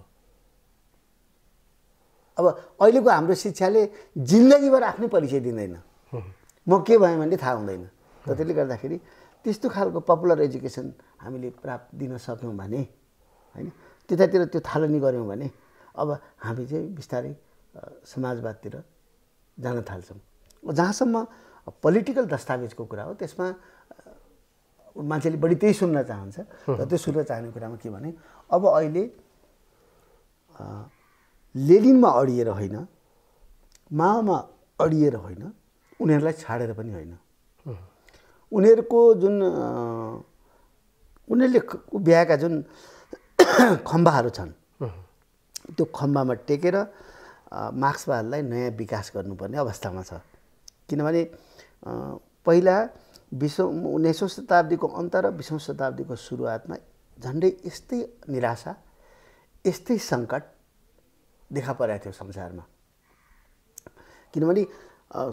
अब अहिलेको हाम्रो शिक्षाले जिन्दगीभर आफ्नै परिचय दिँदैन, म के भएँ भन्ने थाहा हुँदैन। त त्यसले गर्दाखेरि त्यस्तो खालको पपुलर एजुकेसन हामीले प्राप्त दिन सक्यौँ भने, होइन, त्यतातिर त्यो थालनी गऱ्यौँ भने अब हामी चाहिँ बिस्तारै समाजवादतिर जान थाल्छौँ। जहाँसम्म पोलिटिकल दस्तावेजको कुरा हो त्यसमा मान्छेले बढी त्यही सुन्न चाहन्छ। र त्यो सुन्न चाहने कुरामा के भने अब अहिले लेनिनमा अडिएर होइन, माओमा अडिएर होइन, उनीहरूलाई छाडेर पनि होइन, उनीहरूको जुन उनीहरूले ब्याएका जुन खम्बाहरू छन् त्यो खम्बामा टेकेर मार्क्सवादलाई नयाँ विकास गर्नुपर्ने अवस्थामा छ। किनभने पहिला 19औं शताब्दीको अन्त र 20औं शताब्दीको सुरुवातमा झन्डै यस्तै निराशा, यस्तै सङ्कट देखा परेको थियो संसारमा। किनभने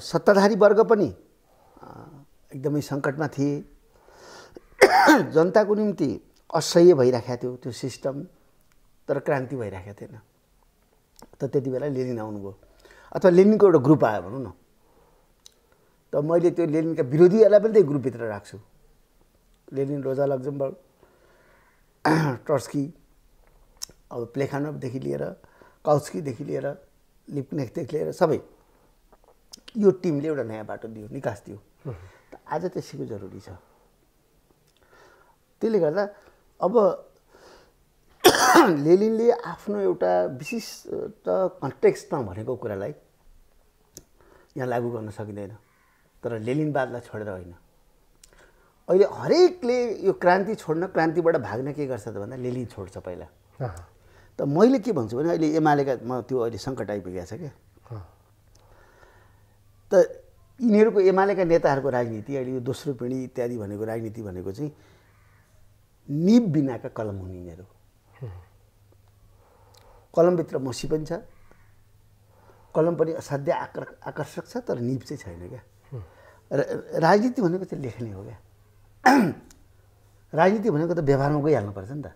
सत्ताधारी वर्ग पनि एकदमै सङ्कटमा थिए, जनताको निम्ति असह्य भइराखेको थियो त्यो सिस्टम, तर क्रान्ति भइराखेको थिएन। त त्यति बेला लेनिन आउनुभयो, अथवा लेनिनको एउटा ग्रुप आयो भनौँ न। त मैले त्यो लेनिनका विरोधीहरूलाई पनि त्यही ग्रुपभित्र राख्छु। लेनिन, रोजा लक्जमबर्ग, ट्रस्की, अब प्लेखानोभदेखि लिएर काउस्कीदेखि लिएर लिपनेखदेखि लिएर सबै यो टिमले एउटा नयाँ बाटो दियो, निकास दियो। त आज त्यसैको जरुरी छ। त्यसले गर्दा अब लेनिनले आफ्नो एउटा विशिष्ट कन्टेक्स्टमा भनेको कुरालाई यहाँ लागू गर्न सकिँदैन, तर लेनिनवादलाई छोडेर होइन। अहिले हरेकले यो क्रान्ति छोड्न, क्रान्तिबाट भाग्न के गर्छ त भन्दा लेनिन छोड्छ पहिला। त मैले के भन्छु भने अहिले एमालेका त्यो अहिले सङ्कट आइपुगेको छ क्या। त यिनीहरूको एमालेका नेताहरूको राजनीति अहिले यो दोस्रो पिँढी इत्यादि भनेको राजनीति भनेको चाहिँ निब बिनाका कलम हुन् यिनीहरू। कलमभित्र मसी पनि छ, कलम पनि असाध्य आकर्षक छ, तर निब चाहिँ छैन क्या। राजनीति भनेको चाहिँ लेख्ने हो क्या। राजनीति भनेको त व्यवहारमा गइहाल्नुपर्छ नि त।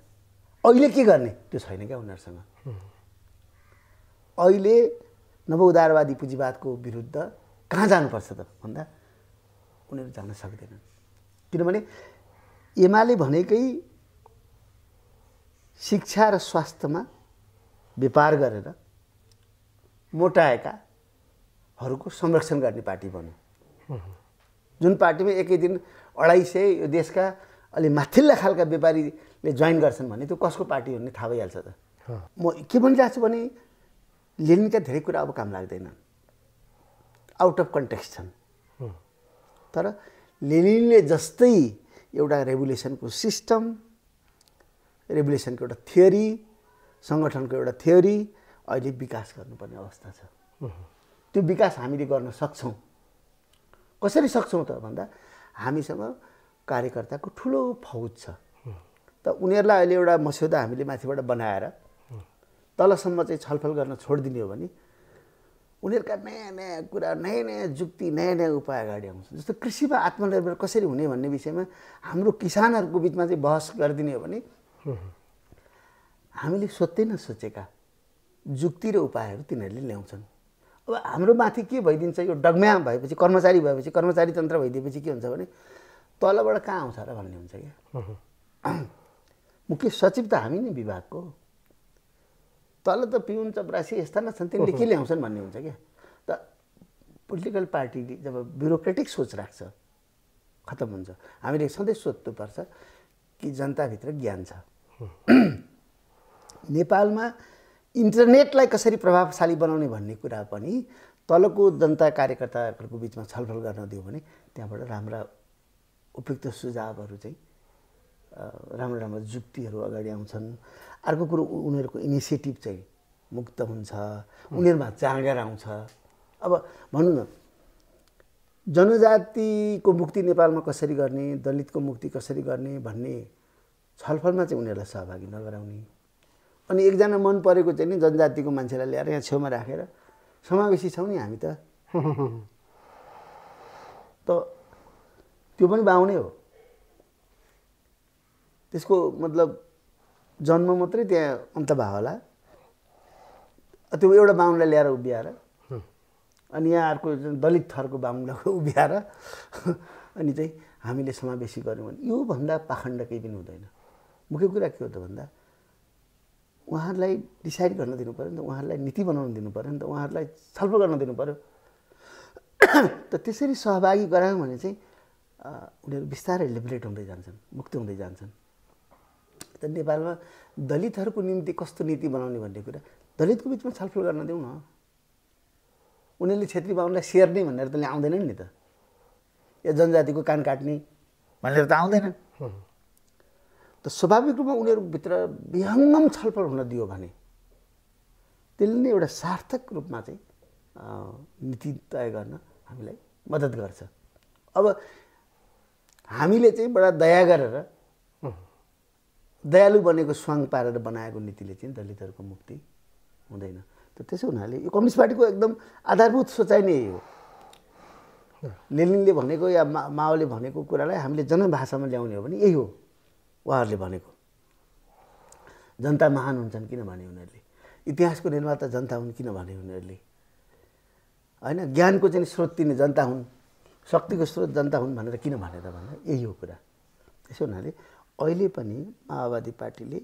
अहिले के गर्ने त्यो छैन क्या उनीहरूसँग। अहिले नवउदारवादी पुँजीवादको विरुद्ध कहाँ जानुपर्छ त भन्दा उनीहरू जान सक्दैनन्। किनभने एमाले भनेकै शिक्षा र स्वास्थ्यमा व्यापार गरेर मोटाएकाहरूको संरक्षण गर्ने पार्टी बन्यो। जुन पार्टीमा एकै दिन 250 यो देशका अलि माथिल्ला खालका व्यापारीले जोइन गर्छन् भने त्यो कसको पार्टी हो भन्ने थाहा भइहाल्छ त। म के भनिरहेको छु भने लेनिनका धेरै कुरा अब काम लाग्दैनन्, आउट अफ कन्टेक्स्ट छन्। तर लेनिनले जस्तै एउटा रेभोल्युसनको सिस्टम, रेभुलेसनको एउटा थियोरी, सङ्गठनको एउटा थियोरी अहिले विकास गर्नुपर्ने अवस्था छ। त्यो विकास हामीले गर्न सक्छौँ। कसरी सक्छौँ त भन्दा हामीसँग कार्यकर्ताको ठुलो फौज छ। त उनीहरूलाई अहिले एउटा मस्यौदा हामीले माथिबाट बनाएर तलसम्म चाहिँ छलफल गर्न छोडिदिने हो भने उनीहरूका नयाँ नयाँ कुरा, नयाँ नयाँ जुक्ति, नयाँ नयाँ उपाय अगाडि आउँछ। जस्तो कृषिमा आत्मनिर्भर कसरी हुने भन्ने विषयमा हाम्रो किसानहरूको बिचमा चाहिँ बहस गरिदिने हो भने हामीले सोच्दै नसोचेका जुक्ति र उपायहरू तिनीहरूले ल्याउँछन्। अब हाम्रो माथि के भइदिन्छ, यो डगम्या भएपछि, कर्मचारी भएपछि, कर्मचारी तन्त्र भइदिएपछि के हुन्छ भने तलबाट कहाँ आउँछ र भन्ने हुन्छ क्या। मुख्य सचिव त हामी नै विभागको, तल त पिउन चपरासी यस्ता न छन्, तिनीहरूले के ल्याउँछन् भन्ने हुन्छ क्या। त पोलिटिकल पार्टीले जब ब्युरोक्रेटिक सोच राख्छ खतम हुन्छ। हामीले सधैँ सोध्नुपर्छ कि जनताभित्र ज्ञान छ। नेपालमा इन्टरनेटलाई कसरी प्रभावशाली बनाउने भन्ने कुरा पनि तलको जनता कार्यकर्ताहरूको बिचमा छलफल गर्न दियो भने त्यहाँबाट राम्रा उपयुक्त सुझावहरू चाहिँ राम्रो राम्रो जुक्तिहरू अगाडि आउँछन्। अर्को कुरो उनीहरूको इनिसिएटिभ चाहिँ मुक्त हुन्छ, उनीहरूमा जाँगर आउँछ। अब भनौँ न जनजातिको मुक्ति नेपालमा कसरी गर्ने, दलितको मुक्ति कसरी गर्ने भन्ने छलफलमा चाहिँ उनीहरूलाई सहभागी नगराउने। अनि एकजना मन परेको चाहिँ नि जनजातिको मान्छेलाई ल्याएर यहाँ छेउमा राखेर समावेशी छौँ नि हामी त त्यो पनि बाहुनै हो। त्यसको मतलब जन्म मात्रै त्यहाँ अन्त भयो होला। त्यो एउटा बाहुनलाई ल्याएर उभियाएर अनि यहाँ अर्को दलित थरको बाहुनलाई उभियाएर अनि चाहिँ हामीले समावेशी गऱ्यौँ भने योभन्दा पाखण्ड केही पनि हुँदैन। मुख्य कुरा के हो त भन्दा उहाँहरूलाई डिसाइड गर्न दिनु पऱ्यो नि त, उहाँहरूलाई नीति बनाउन दिनु पऱ्यो नि त, उहाँहरूलाई छलफल गर्न दिनु पऱ्यो। त त्यसरी सहभागी गरायौँ भने चाहिँ उनीहरू बिस्तारै लिबरेट हुँदै जान्छन्, मुक्त हुँदै जान्छन्। त नेपालमा दलितहरूको निम्ति कस्तो नीति बनाउने भन्ने कुरा दलितको बिचमा छलफल गर्न दिउँ न। उनीहरूले छेत्री बाहुनलाई सेर्ने भनेर त ल्याउँदैनन् नि त, या जनजातिको कान काट्ने भनेर त आउँदैनन्। त स्वाभाविक रूपमा उनीहरूभित्र विहङ्गम छलफल हुन दियो भने त्यसले नै एउटा सार्थक रूपमा चाहिँ नीति तय गर्न हामीलाई मद्दत गर्छ। अब हामीले चाहिँ बडा दया गरेर दयालु बनेको स्वाङ पारेर बनाएको नीतिले चाहिँ दलितहरूको मुक्ति हुँदैन। त त्यसो हुनाले यो कम्युनिस्ट पार्टीको एकदम आधारभूत सोचाइ नै यही हो। लेनिनले भनेको या माओले भनेको कुरालाई हामीले जनभाषामा ल्याउने हो भने यही हो। उहाँहरूले भनेको जनता महान हुन्छन् किन भने उनीहरूले, इतिहासको निर्माता जनता हुन् किन भने उनीहरूले, होइन ज्ञानको चाहिँ स्रोत तिनी जनता हुन्, शक्तिको स्रोत जनता हुन् भनेर किन भनेर भन्दा यही हो कुरा। त्यसो हुनाले अहिले पनि माओवादी पार्टीले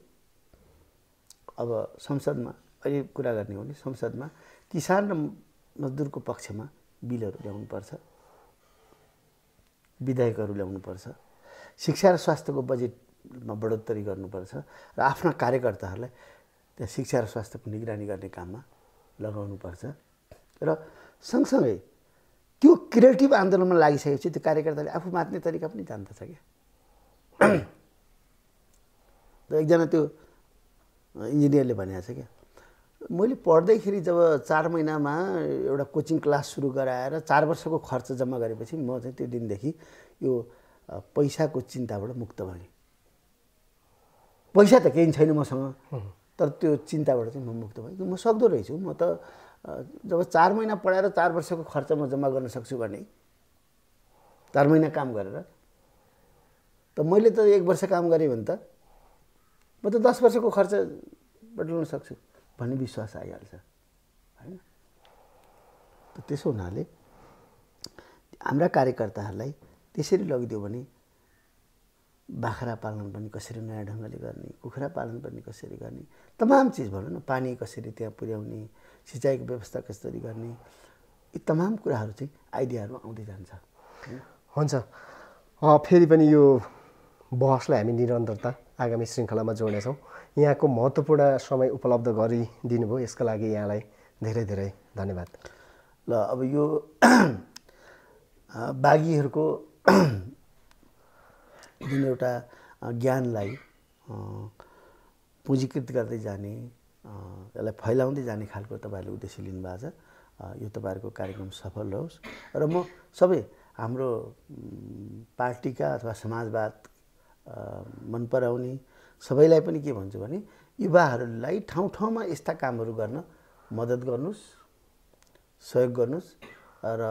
अब संसदमा अहिले कुरा गर्ने हो भने संसदमा किसान र मजदुरको पक्षमा बिलहरू ल्याउनुपर्छ, विधेयकहरू ल्याउनुपर्छ, शिक्षा र स्वास्थ्यको बजेटमा बढोत्तरी गर्नुपर्छ र आफ्ना कार्यकर्ताहरूलाई त्यहाँ शिक्षा र स्वास्थ्यको निगरानी गर्ने काममा लगाउनुपर्छ। र सँगसँगै त्यो क्रिएटिभ आन्दोलनमा लागिसकेपछि त्यो कार्यकर्ताले आफू मात्ने तरिका पनि जान्दछ क्या। एकजना त्यो इन्जिनियरले भनेको छ क्या, मैले पढ्दैखेरि जब 4 महिनामा एउटा कोचिङ क्लास सुरु गराएर 4 वर्षको खर्च जम्मा गरेपछि म चाहिँ त्यो दिनदेखि यो पैसाको चिन्ताबाट मुक्त भएँ। पैसा त केही छैन मसँग, तर त्यो चिन्ताबाट चाहिँ म मुक्त भएँ। म सक्दो रहेछु, म त जब 4 महिना पढाएर 4 वर्षको खर्च म जम्मा गर्न सक्छु भने 4 महिना काम गरेर त मैले त 1 वर्ष काम गरेँ भने त म त 10 वर्षको खर्च बटुल्न सक्छु भन्ने विश्वास आइहाल्छ, होइन। त त्यसो हुनाले हाम्रा कार्यकर्ताहरूलाई त्यसरी लगिदियो भने बाख्रा पालन पनि कसरी नयाँ ढङ्गले गर्ने, कुखुरा पालन पनि कसरी गर्ने, तमाम चिज भनौँ न, पानी कसरी त्यहाँ पुर्याउने, सिँचाइको व्यवस्था कसरी गर्ने, यी तमाम कुराहरू चाहिँ आइडियाहरू आउँदै जान्छ। हुन्छ, फेरि पनि यो बहसलाई हामी निरन्तरता आगामी श्रृङ्खलामा जोड्नेछौँ। यहाँको महत्त्वपूर्ण समय उपलब्ध गरिदिनु भयो, यसका लागि यहाँलाई धेरै धेरै धन्यवाद। ल अब यो बागीहरूको जुन एउटा ज्ञानलाई पुँजीकृत गर्दै जाने, यसलाई फैलाउँदै जाने खालको तपाईँहरूले उद्देश्य लिनुभएको छ। यो तपाईँहरूको कार्यक्रम सफल रहोस् र म सबै हाम्रो पार्टीका अथवा समाजवाद मन पराउने सबैलाई पनि के भन्छु भने युवाहरूलाई ठाउँ ठाउँमा यस्ता कामहरू गर्न मद्दत गर्नुहोस्, सहयोग गर्नुहोस् र